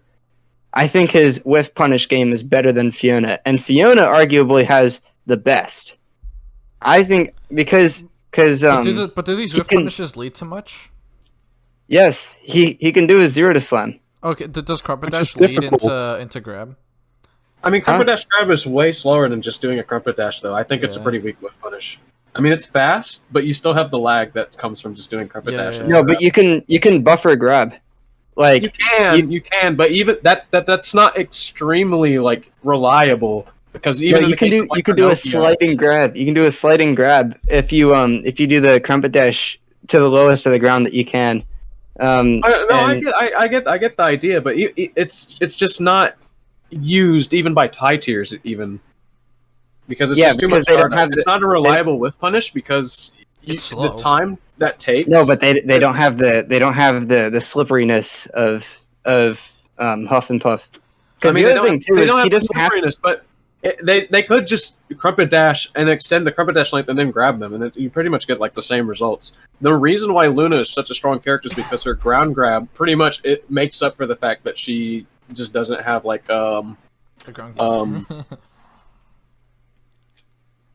I think his whiff punish game is better than Fiona, and Fiona arguably has the best. I think because but do these whiff punishes lead to much? Yes, he can do his 0 to slam. Okay, does Crumpet Dash lead into grab? I mean, Crumpet Dash grab is way slower than just doing a Crumpet Dash, though. I think it's a pretty weak whiff punish. I mean, it's fast, but you still have the lag that comes from just doing Crumpet Dash. No, but you can buffer grab. Like you can, but even that's not extremely like reliable, because even you can do a sliding grab. You can do a sliding grab if you do the Crumpet Dash to the lowest of the ground that you can. I get the idea, but it's just not used even by high tiers even because it's just too much startup. It's not a reliable whiff punish because the time that takes. No, but they don't have the slipperiness of Huff and Puff. I mean, the other thing too is he doesn't have slipperiness, but they could just Crumpet Dash and extend the Crumpet Dash length and then grab them, and you pretty much get like the same results. The reason why Luna is such a strong character is because her ground grab pretty much it makes up for the fact that she just doesn't have like the ground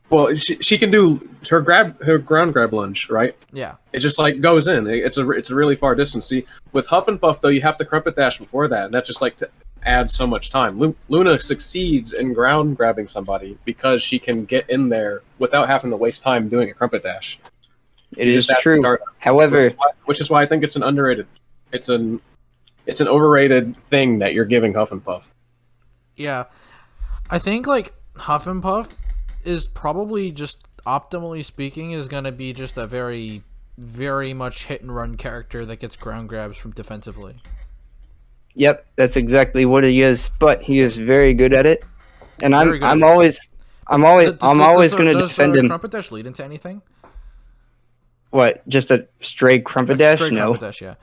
well, she can do her ground grab lunge, right? Yeah. It just like goes in. It's a really far distance. See, with Huff and Puff though, you have to Crumpet Dash before that, and that's just like to add so much time. Luna succeeds in ground grabbing somebody because she can get in there without having to waste time doing a Crumpet Dash. It is true. However, which is why I think it's an underrated. It's an overrated thing that you're giving Huff and Puff. Yeah, I think like Huff and Puff is probably just optimally speaking is going to be just a very, very much hit and run character that gets ground grabs from defensively. Yep, that's exactly what he is. But he is very good at it, and I'm always going to defend him. Does Crumpet Dash lead into anything? What? Just a straight Crumpet Dash? No. Crumpet Dash, yeah.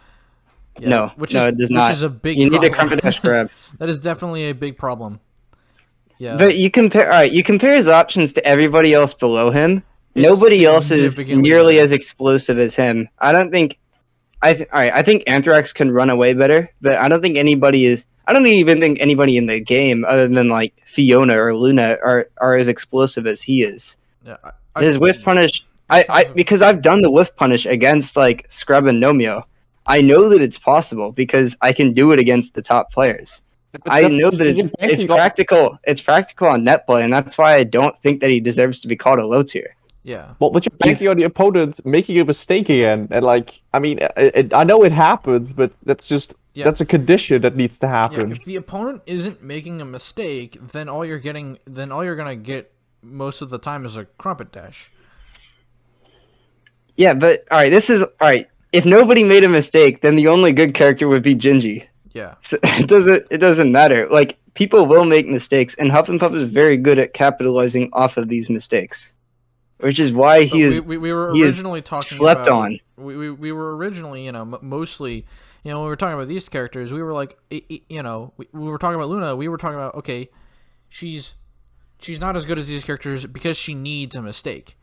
No, it does not. Which is a big You problem. need a Crumpet Dash grab. That is definitely a big problem. Yeah. But you compare his options to everybody else below him. Nobody else is nearly as explosive as him. I don't think. I think Anthrax can run away better, but I don't think anybody is. I don't even think anybody in the game, other than like Fiona or Luna, are as explosive as he is. Yeah, his whiff punish. Because I've done the whiff punish against like Scrub and Nomio. I know that it's possible because I can do it against the top players. I know that it's practical. It's practical on net play, and that's why I don't think that he deserves to be called a low tier. Yeah. Well, but you're banking on the opponent making a mistake again, and like, I mean, I know it happens, but that's a condition that needs to happen. Yeah, if the opponent isn't making a mistake, then all you're gonna get most of the time is a Crumpet Dash. Yeah, but all right. If nobody made a mistake, then the only good character would be Gingy. Yeah. So it doesn't matter. Like, people will make mistakes, and Huff and Puff is very good at capitalizing off of these mistakes, which is why we were originally talking slept about, on. We were originally, mostly, when we were talking about these characters, we were like, we were talking about Luna. We were talking about, okay, she's not as good as these characters because she needs a mistake.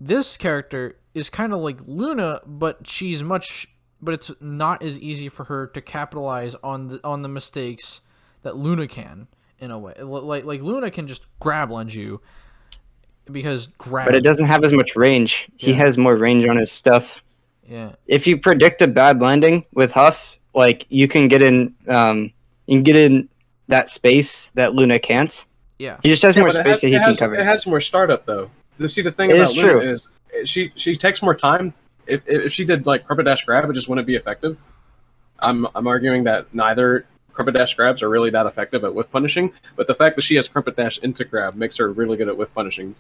This character is kind of like Luna, but it's not as easy for her to capitalize on the mistakes that Luna can, in a way. Like Luna can just grab lunge you because But it doesn't have as much range. Yeah. He has more range on his stuff. Yeah. If you predict a bad landing with Huff, like you can get in that space that Luna can't. Yeah. He just has more space that he can cover. It has more startup though. See, the thing about Luna is she takes more time. If she did like Crumpet Dash grab, it just wouldn't be effective. I'm arguing that neither Crumpet Dash grabs are really that effective at whiff punishing, but the fact that she has Crumpet Dash into grab makes her really good at whiff punishing.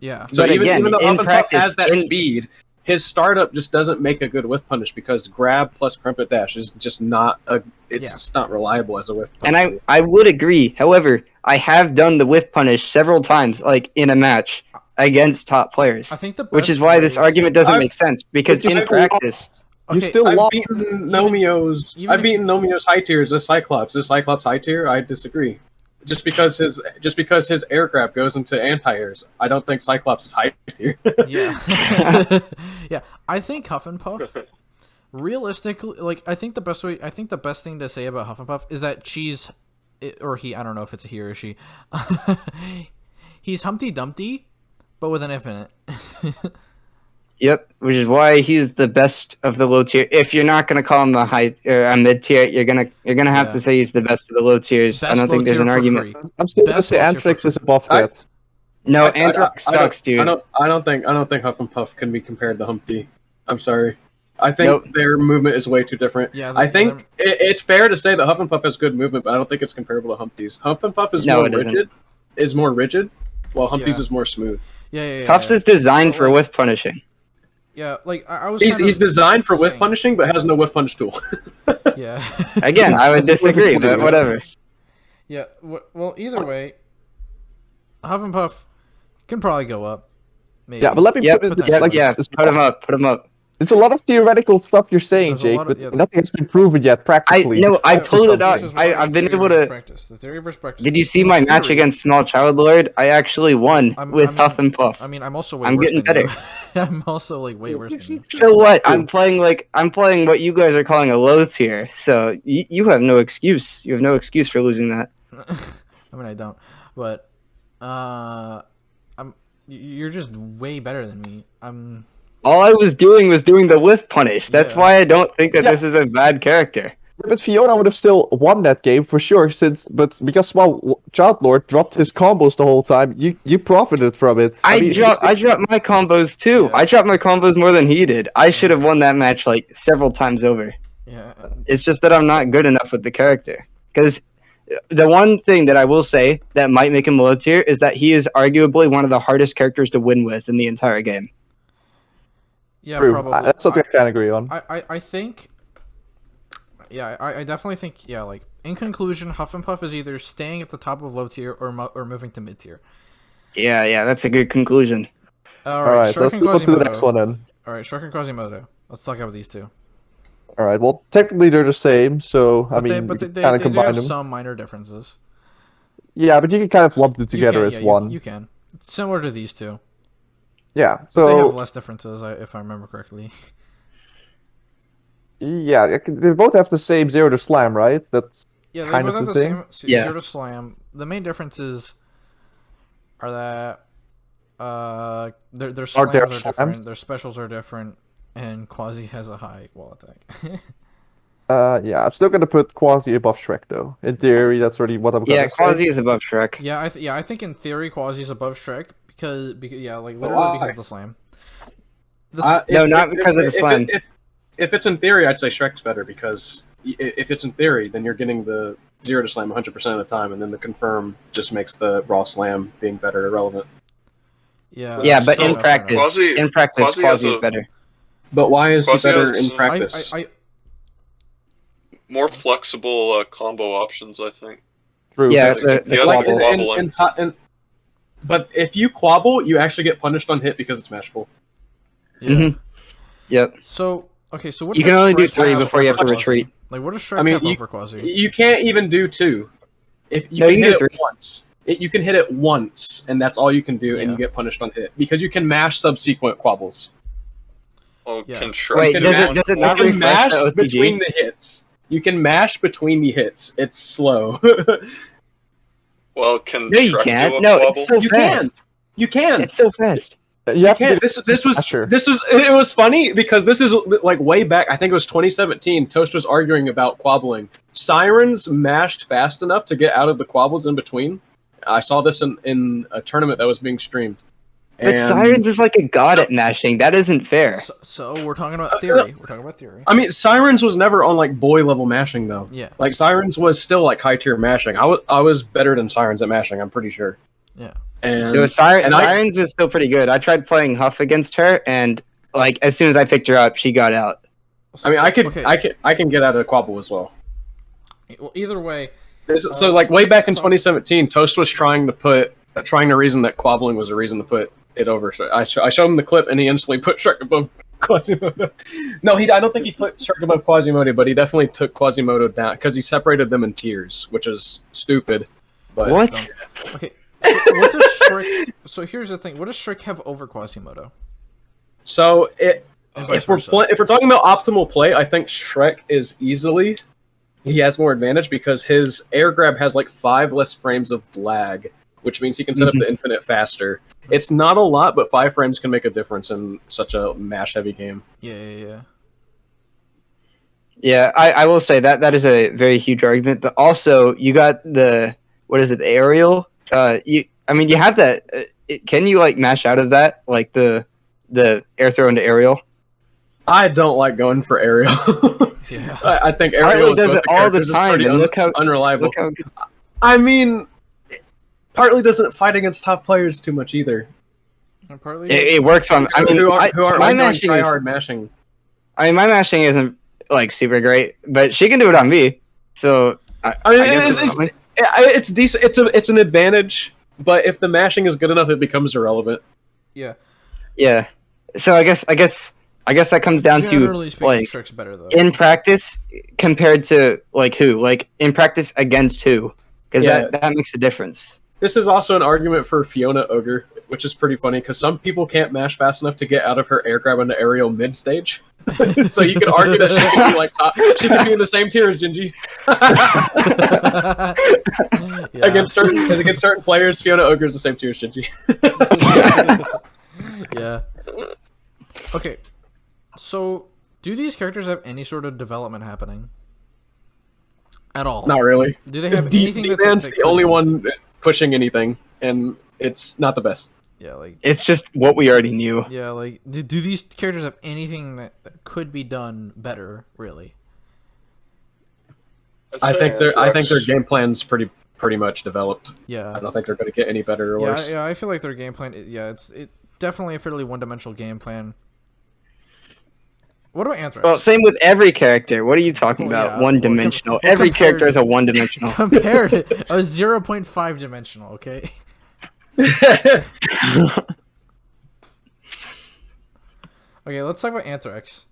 Yeah. So even though Huff and Puff has that speed, his startup just doesn't make a good whiff punish because grab plus Crumpet Dash is just not just not reliable as a whiff punish. And I would agree. However, I have done the whiff punish several times, like in a match against top players. I think which is why this argument doesn't make sense, because in practice, I've beaten Nomio's high tiers as Cyclops. Is Cyclops high tier? I disagree. Just because his air grab goes into anti-airs, I don't think Cyclops is high tier. Yeah. Yeah. I think Huff and Puff, realistically, like I think the best thing to say about Huff and Puff is that I don't know if it's a he or she. He's Humpty Dumpty, but with an infinite. Yep, which is why he's the best of the low tier. If you're not gonna call him a high or a mid tier, you're gonna have to say he's the best of the low tiers. I don't think there's an argument. I'm still gonna say Anthrax is above that. No, Anthrax sucks, dude. I don't think Huff and Puff can be compared to Humpty. I'm sorry. I think their movement is way too different. Yeah, I think it's fair to say that Huff and Puff has good movement, but I don't think it's comparable to Humpty's. Huff and Puff is more rigid, while Humpty's is more smooth. Yeah. Puff's is designed for whiff punishing. Yeah, like I was. He's designed for whiff saying- punishing, but has no whiff punish tool. Yeah. Again, I would disagree, but whatever. Yeah. Well, either way, Huff and Puff can probably go up. Maybe. Yeah, but let me Yeah, put it potentially. like yeah, this. put him up. Put him up. There's a lot of theoretical stuff you're saying, There's a Jake, lot of- but yeah. nothing has been proven yet practically. I Yeah, pulled it this out. is why I've been theory able versus to. practice. The theory versus practice. Did you see In my match theory- against Small Child Lord? I actually won with Huff and Puff. I mean, I'm also way I'm worse getting than better. you. I'm also like way worse than you. So what? I'm playing what you guys are calling a low tier. So you have no excuse. You have no excuse for losing that. I mean, I don't, but you're just way better than me. All I was doing the whiff punish. That's Yeah. why I don't think that Yeah. this is a bad character. But Fiona would have still won that game for sure, but because Small Child Lord dropped his combos the whole time, you profited from it. I mean, dropped my combos too. Yeah. I dropped my combos more than he did. I should have won that match like several times over. Yeah. It's just that I'm not good enough with the character. Because the one thing that I will say that might make him low tier is that he is arguably one of the hardest characters to win with in the entire game. Yeah, true. probably. That's something I can agree on. I think. Yeah, I definitely think. Yeah, like in conclusion, Huff and Puff is either staying at the top of low tier or moving to mid tier. Yeah, that's a good conclusion. All All right, Shrek let's and move on to the Quasimodo. next one then. All right, Shrek and Quasimodo. Let's talk about these two. All right, well, technically they're the same, so I mean, but you they kind of do combine have them. some minor differences. Yeah, but you can kind of lump them together as one. You can. It's similar to these two. Yeah, They have so less differences, if I remember correctly. yeah, they both have the same 0 to slam, right? That's Yeah, they kind both of have the the thing. same Yeah. 0 to slam. The main differences are that their slams their are different, slams? their specials are different, and Quasi has a high wall attack. Yeah, I'm still gonna put Quasi above Shrek though. In theory, that's already what I'm gonna Yeah, say. Quasi is above Shrek. Yeah, I think in theory Quasi's above Shrek because yeah, like literally because of the slam. No, not because of the slam. If it's in theory, I'd say Shrek's better because if it's in theory, then you're getting the 0 to slam 100% of the time, and then the confirm just makes the raw slam being better irrelevant. Yeah, Yeah, but fair in enough, fair enough. practice, Quasi has Quasi is a- better. But why is he Quasi better has- in practice? More flexible combo options, I think. True. Yeah, Like, it's the he has quabble. quabbling. But if you quabble, you actually get punished on hit because it's mashable. Yeah. Mhm. Yep. So okay, so what You does can only do Shrek 3 have before you have to over Quasi? retreat. Like, what does Shrek I mean, have over Quasi? You can't even do 2. If you No, can you hit can do it once, you can hit it once, and that's all you can do, and Yeah. you get punished on hit because you can mash subsequent quabbles. Oh, Yeah. can Shrek Wait, do does one? it You not can refresh mash the OTG? between the hits. You can mash between the hits. It's slow. Well, can No, you Shrek can't. do a No, quabble? it's so You can. fast. You can. It's so fast. You You have to can. do This was Smasher. it was funny because this is like way back. I think it was 2017. Toast was arguing about quabbling. Sirens mashed fast enough to get out of the quabbles in between. I saw this in a tournament that was being streamed. But And- Sirens is like a god So- at mashing. That isn't fair. So we're talking about theory. We're talking about theory. I mean, Sirens was never on like boy level mashing though. Yeah. Like Sirens was still like high tier mashing. I was better than Sirens at mashing. I'm pretty sure. Yeah. And Sirens I- was still pretty good. I tried playing Huff against her, and like as soon as I picked her up, she got out. I mean, I Okay. can get out of the quabble as well. Well, either way, So like way back in 2017, Toast was trying to reason that quabbling was a reason to put it over. So I showed him the clip, and he instantly put Shrek above Quasimodo. No, I don't think he put Shrek above Quasimodo, but he definitely took Quasimodo down because he separated them in tiers, which is stupid. But What? okay. What does Shrek? So here's the thing. What does Shrek have over Quasimodo? So And vice if we're versa. if we're talking about optimal play, I think Shrek is easily he has more advantage because his air grab has like 5 less frames of lag, which means he can set up the infinite faster. It's not a lot, but 5 frames can make a difference in such a mash heavy game. Yeah. Yeah, I will say that is a very huge argument. But also, you got the aerial. You have that. Can you like mash out of that, like the air throw into aerial? I don't like going for aerial. Yeah. I think Harley aerial does is it all the time, and look how unreliable. Look how I mean, partly doesn't fight against top players too much either. And partly It works on. I mean, who are my ongoing mashing is, tryhard mashing? I mean, my mashing isn't like super great, but she can do it on me. So I mean, I guess it's something. it's decent. It's an advantage, but if the mashing is good enough, it becomes irrelevant. yeah. Yeah. So I guess that comes down Generally to speaking, like Shrek's better though. in practice compared to like who, like in practice against who, because Yeah. that makes a difference. This is also an argument for Fiona Ogre, which is pretty funny because some people can't mash fast enough to get out of her air grab into aerial mid stage. So you could argue that she could be like top. She could be in the same tier as Gingy. Yeah. Against certain players, Fiona Ogre is the same tier as Gingy. Yeah. Okay. So, do these characters have any sort of development happening? At all? Not really. Do they have anything that D-Man's that the only one pushing anything, and it's not the best. Yeah, like It's just what we already knew. yeah, like do these characters have anything that could be done better? Really? I think their game plan's pretty much developed. Yeah. I don't think they're going to get any better or Yeah, worse. yeah. I feel like their game plan. It's definitely a fairly one-dimensional game plan. What about Anthrax? Well, same with every character. What are you talking Well, about? yeah, One-dimensional. well, Every compared- character is a one-dimensional. Compared, a 0.5 dimensional. Okay. Okay, let's talk about Anthrax.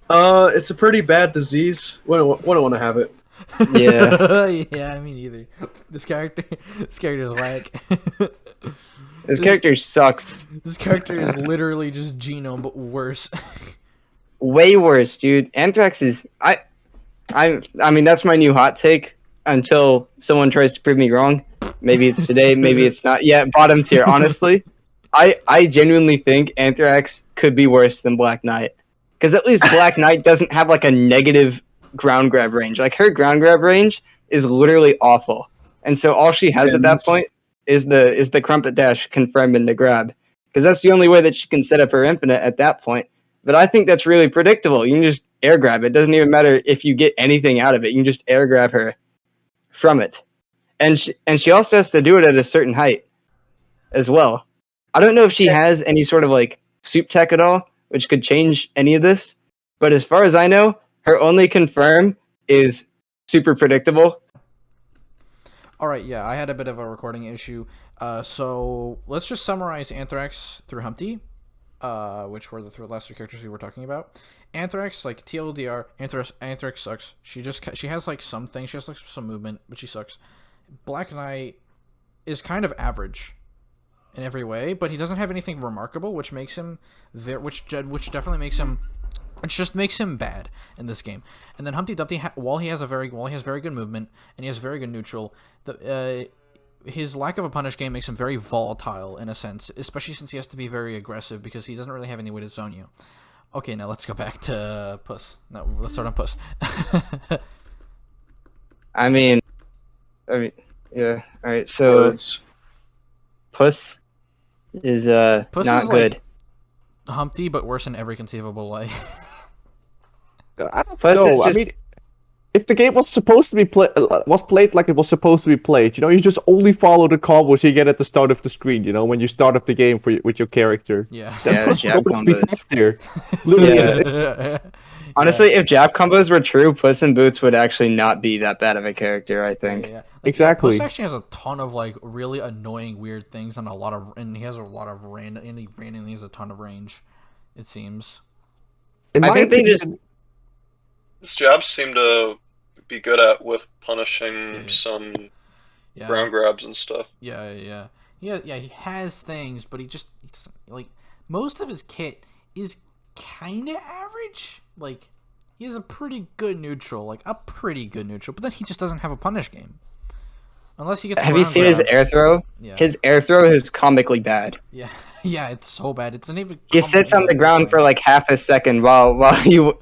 It's a pretty bad disease. Wouldn't want to have it. Yeah. Yeah, I mean either. This character's whack. This character sucks. This character is literally just Genome, but worse. Way worse, dude. Anthrax is I mean that's my new hot take until someone tries to prove me wrong. Maybe it's today, maybe it's not. Yeah, bottom tier, honestly. I genuinely think Anthrax could be worse than Black Knight. Because at least Black Knight doesn't have like a negative ground grab range. Like her ground grab range is literally awful. And so all she has at that point is the crumpet dash confirm into grab. Because that's the only way that she can set up her infinite at that point. But I think that's really predictable. You can just air grab it. It doesn't even matter if you get anything out of it. You can just air grab her from it. And she also has to do it at a certain height as well. I don't know if she has any sort of like soup tech at all, which could change any of this. But as far as I know, her only confirm is super predictable. All right, yeah, I had a bit of a recording issue. So let's just summarize Anthrax through Humpty, which were the last three characters we were talking about. Anthrax, like TLDR, Anthrax sucks. She has like some things. She has like some movement, but she sucks. Black Knight is kind of average in every way, but he doesn't have anything remarkable, which makes him which definitely makes him. It just makes him bad in this game. And then Humpty Dumpty, while he has very good movement and he has very good neutral, his lack of a punish game makes him very volatile in a sense, especially since he has to be very aggressive because he doesn't really have any way to zone you. Okay, now let's go back to Puss. No, let's start on Puss. I mean, yeah. All right, so Puss is Puss not is good. Like Humpty, but worse in every conceivable way. I don't Plus, know. it's just- I mean, if the game was supposed to be played like it was supposed to be played, you just only follow the combos you get at the start of the screen. When you start up the game with your character. Yeah. Yeah, jab combos. Literally, Honestly, if jab combos were true, Puss in Boots would actually not be that bad of a character, I think. Yeah. Exactly. Puss actually has a ton of like really annoying weird things and he has a lot of randomly has a ton of range, it seems. I think they just His jabs seem to be good at with punishing some ground grabs and stuff. Yeah. He has things, but it's like most of his kit is kind of average. Like he has a pretty good neutral, but then he just doesn't have a punish game. Unless he gets. Have you seen his air throw? Yeah. His air throw is comically bad. Yeah, it's so bad. It's not even. He sits on the ground for like half a second while you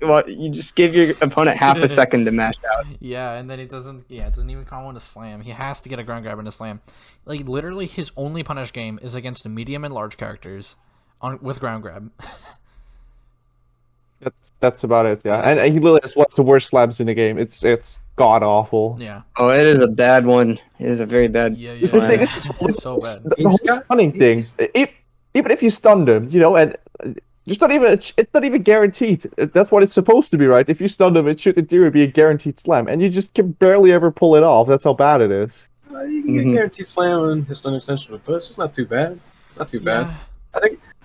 just give your opponent half a second to mash out. Yeah, and then it doesn't even combo into slam. He has to get a ground grab into slam. Like literally, his only punish game is against medium and large characters, with ground grab. That's about it. Yeah, and he literally has one of the worst slams in the game. It's god awful. Yeah. Oh, it is a bad one. It is a very bad. Yeah. The thing is, It's so bad. The whole stunning thing. even if you stun them, and it's not even guaranteed. That's what it's supposed to be, right? If you stun them, it should in theory be a guaranteed slam, and you just can barely ever pull it off. That's how bad it is. You can get guaranteed slam and his stun extension with Puss. It's not too bad. Not too bad. I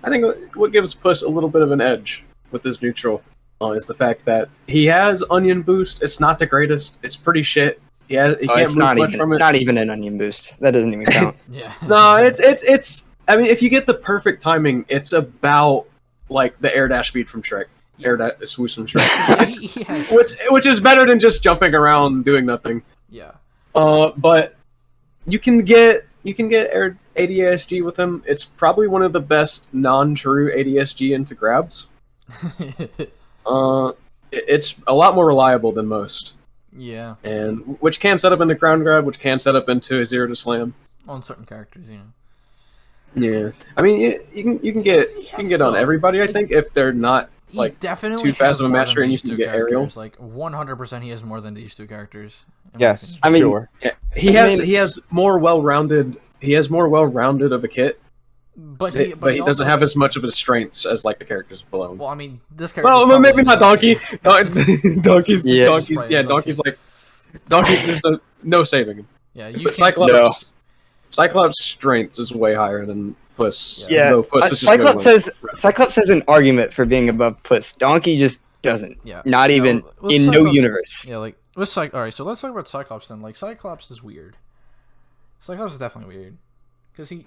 think what gives Puss a little bit of an edge with his neutral is the fact that he has onion boost. It's not the greatest. It's pretty shit. He can't move much from it. Not even an onion boost. That doesn't even count. Yeah. No, it's. I mean, if you get the perfect timing, it's about like the air dash speed from Shrek. Air dash swoosh from Shrek. which is better than just jumping around doing nothing. Yeah. But you can get air ADSG with him. It's probably one of the best non-true ADSG into grabs. It's a lot more reliable than most. Yeah. And which can set up into ground grab, which can set up into a 0 to slam. On certain characters, Yeah. I mean, you can get on everybody. I think if they're not like definitely too fast of a master, and you can get aerial. Like 100%, he has more than these two characters. Yes, I mean, sure. Yeah, he has more well-rounded. He has more well-rounded of a kit. But he doesn't have as much of his strengths as like the characters below him. Well, I mean, this character. Well, maybe not Donkey. Donkey's Yeah. Donkey's like There's no saving him. Yeah, you but can't. Cyclops' strength is way higher than Puss. Yeah, though Puss is Cyclops has an argument for being above Puss. Donkey just doesn't. Yeah, not even in no universe. Yeah, like all right. So let's talk about Cyclops then. Like Cyclops is weird. Cyclops is definitely weird.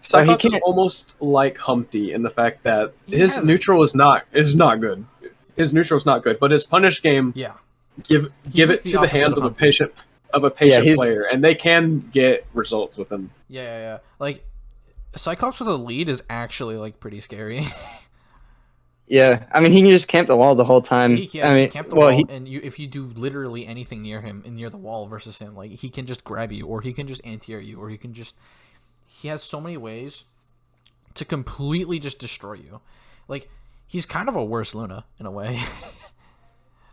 Cyclops is almost like Humpty in the fact that his neutral is not good. His neutral is not good, but his punish game, give it to the hands of a patient player, and they can get results with him. Yeah. Like Cyclops with a lead is actually like pretty scary. Yeah, I mean he can just camp the wall the whole time. He can camp the wall, and if you do literally anything near him and near the wall versus him, like he can just grab you, or he can just anti-air you, or he has so many ways to completely just destroy you. Like he's kind of a worse Luna in a way.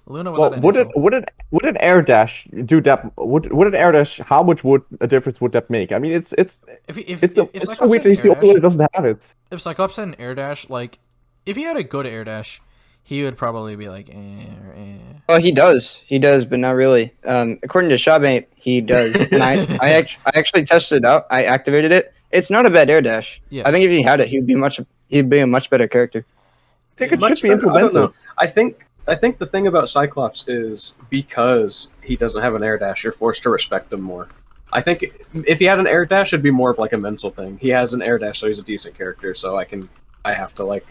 Luna would an air dash do that? Would an air dash? How much would a difference would that make? I mean, it's so weird that he's the only one that doesn't have it. If Cyclops had an air dash, like if he had a good air dash, he would probably be like, Well, he does, but not really. According to Shabe, he does, and I actually tested it out. I activated it. It's not a bad air dash. Yeah. I think if he had it, he'd be a much better character. I think it should be implemented. I think the thing about Cyclops is because he doesn't have an air dash, you're forced to respect him more. I think if he had an air dash, it'd be more of like a mental thing. He has an air dash, so he's a decent character. So I have to like.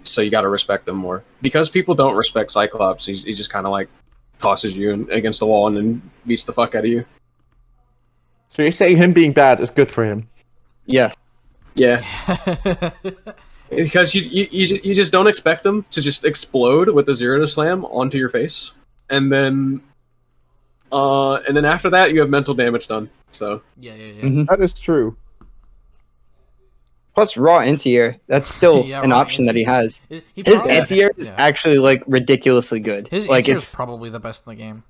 So you got to respect him more because people don't respect Cyclops. He just kind of like tosses you against the wall and then beats the fuck out of you. So you're saying him being bad is good for him? Yeah. Because you just don't expect them to just explode with a 0 to slam onto your face, and then after that you have mental damage done. So yeah. Mm-hmm. That is true. Plus raw anti-air, that's still an option that he has. His anti-air is actually like ridiculously good. His like anti-air is probably the best in the game.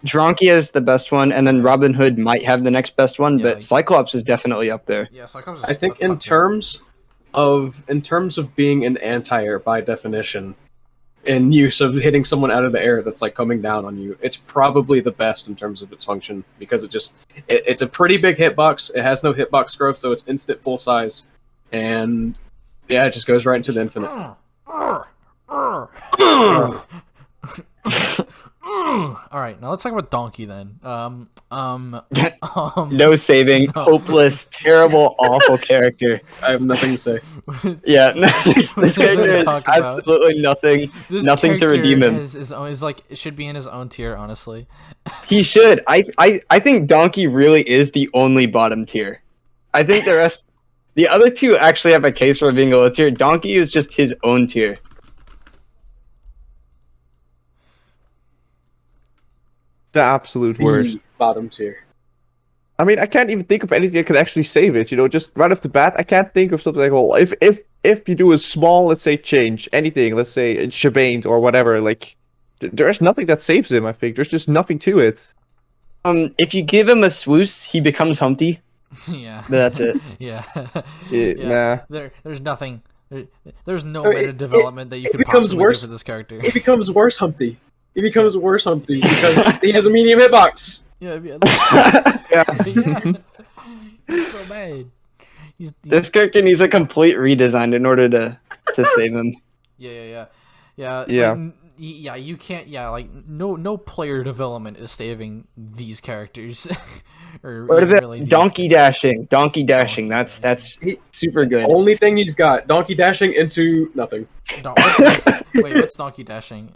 Dronky is the best one, and then Robin Hood might have the next best one, but Cyclops is definitely up there. Yeah, Cyclops is I think in terms of being an anti-air by definition, in use of hitting someone out of the air that's like coming down on you, it's probably the best in terms of its function because it's a pretty big hitbox. It has no hitbox growth, so it's instant full size, and it just goes right into the infinite. All right, now let's talk about Donkey then. No saving, hopeless, terrible, awful character. I have nothing to say. Yeah, this character is absolutely nothing to redeem him. Is like it should be in his own tier, honestly. He should. I think Donkey really is the only bottom tier. I think the other two actually have a case for being a low tier. Donkey is just his own tier. The absolute worst. Bottom tier. I mean, I can't even think of anything that could actually save it. Just right off the bat, I can't think of something like, well, if you do a small, let's say, change, anything, let's say, Shabane's or whatever, like, there's nothing that saves him, I think. There's just nothing to it. If you give him a swoosh, he becomes Humpty. Yeah. But that's it. Yeah. Nah. There's nothing. There's no I mean, meta development that you it could becomes possibly worse. do for this character. It becomes worse, Humpty. It becomes worse, Humpty, because he has a medium hitbox. Yeah. Yeah. Yeah. He's so bad. This character needs a complete redesign in order to save him. Yeah. Yeah. Yeah, you can't. Yeah, like no player development is saving these characters. or What about really these- donkey dashing? Donkey dashing. Donkey That's super good. Only thing he's got, donkey dashing into nothing. Wait, what's donkey dashing?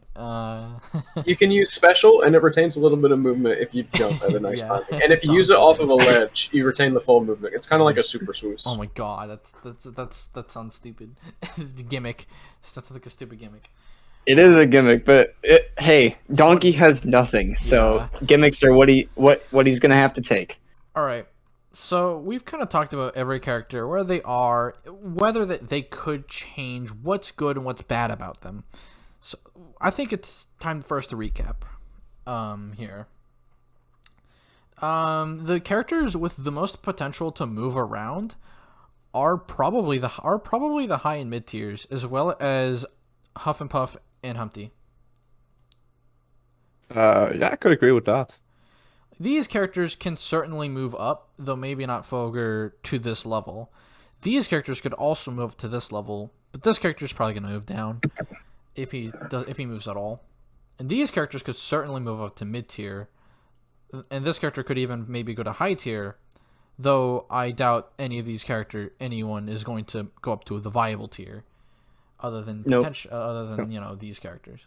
You can use special, and it retains a little bit of movement if you jump at a nice Yeah. timing. And if you use it off of a ledge, you retain the full movement. It's kind of like a super swoosh. Oh my god, that sounds stupid. The gimmick. That's like a stupid gimmick. It is a gimmick, but hey, donkey has nothing, so gimmicks are what he's gonna have to take. All right. So we've kind of talked about every character, where they are, whether they could change, what's good and what's bad about them. So I think it's time for us to recap. Here. The characters with the most potential to move around are probably the high and mid tiers, as well as Huff and Puff and Humpty. Yeah, I could agree with that. These characters can certainly move up, though maybe not Fogre to this level. These characters could also move to this level, but this character is probably going to move down if he moves at all. And these characters could certainly move up to mid tier, and this character could even maybe go to high tier, though I doubt anyone is going to go up to the viable tier, other than these characters.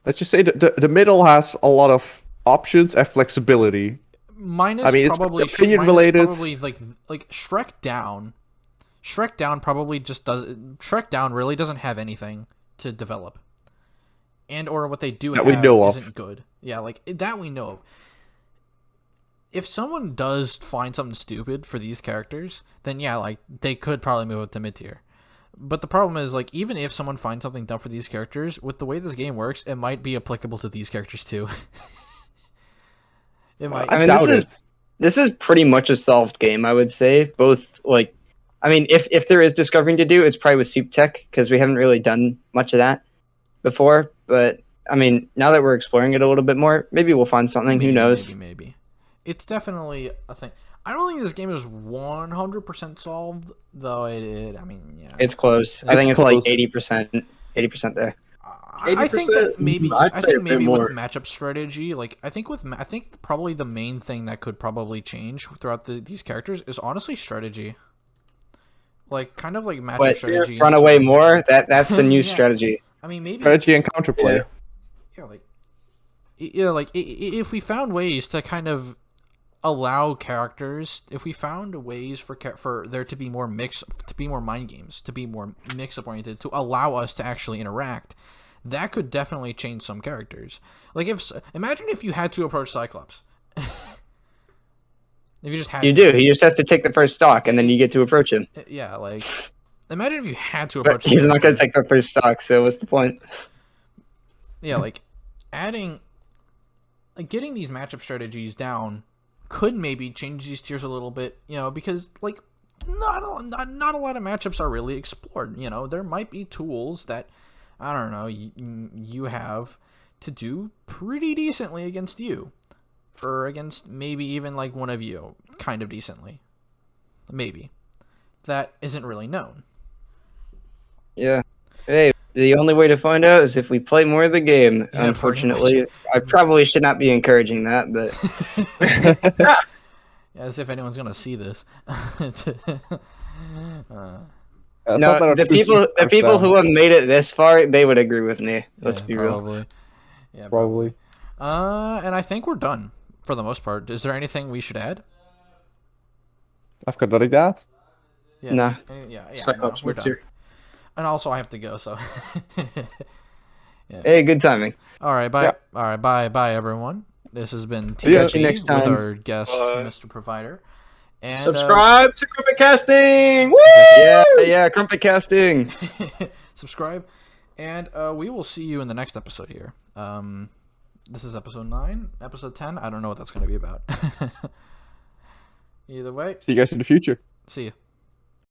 Let's just say the middle has a lot of options and flexibility. Minus, I mean, probably it's opinion related. Probably like Shrek Down. Shrek Down probably just does. Shrek Down really doesn't have anything to develop, and or what they do That have we know of. isn't good. Yeah, like that we know of. If someone does find something stupid for these characters, then yeah, like they could probably move up to mid tier. But the problem is, like, even if someone finds something dumb for these characters, with the way this game works, it might be applicable to these characters too. It might. I mean, this is pretty much a solved game, I would say. Both, like, I mean, if there is discovering to do, it's probably with Soup Tech, because we haven't really done much of that before. But, I mean, now that we're exploring it a little bit more, maybe we'll find something. Who knows? Maybe. It's definitely a thing. I don't think this game is 100% solved, though. I mean, yeah. It's close. I think it's close. like 80% there. I think that maybe. I'd say a bit maybe more. with matchup strategy, like I think probably the main thing that could probably change throughout these characters is honestly strategy. Like kind of like matchup strategy. Run away more. That's the new strategy. I mean, maybe Strategy and counterplay. like if we found ways to kind of allow characters, if we found ways for there to be more mind games, to be more mix-up oriented, to allow us to actually interact, that could definitely change some characters. Like imagine if you had to approach Cyclops. If you just had You to. do. He just has to take the first stock, and then you get to approach him. Yeah, like imagine if you had to approach. But he's not going to take the first stock, so what's the point? Yeah, like getting these matchup strategies down could maybe change these tiers a little bit, because like not a lot of matchups are really explored. There might be tools that I don't know you have to do pretty decently against you, or against maybe even like one of you kind of decently, maybe that isn't really known. Yeah. Hey, the only way to find out is if we play more of the game. Yeah, unfortunately, I probably should not be encouraging that, but As if anyone's gonna see this. no, the people who have made it this far, they would agree with me. Let's be real. Yeah, Probably. And I think we're done for the most part. Is there anything we should add? I've got nothing to add. Yeah. No. Yeah. Cyclops We're mid done. tier. And also, I have to go. So. Hey, good timing. All right. Bye. Yeah. All right. Bye, everyone. This has been See you TSP next with time. our guest, Bye. Mr. Provider. And, Subscribe to Cryptic Casting! Woo! Yeah, Crumpet Casting. subscribe, and we will see you in the next episode here. This is episode 9, episode 10. I don't know what that's going to be about. Either way. See you guys in the future. See you.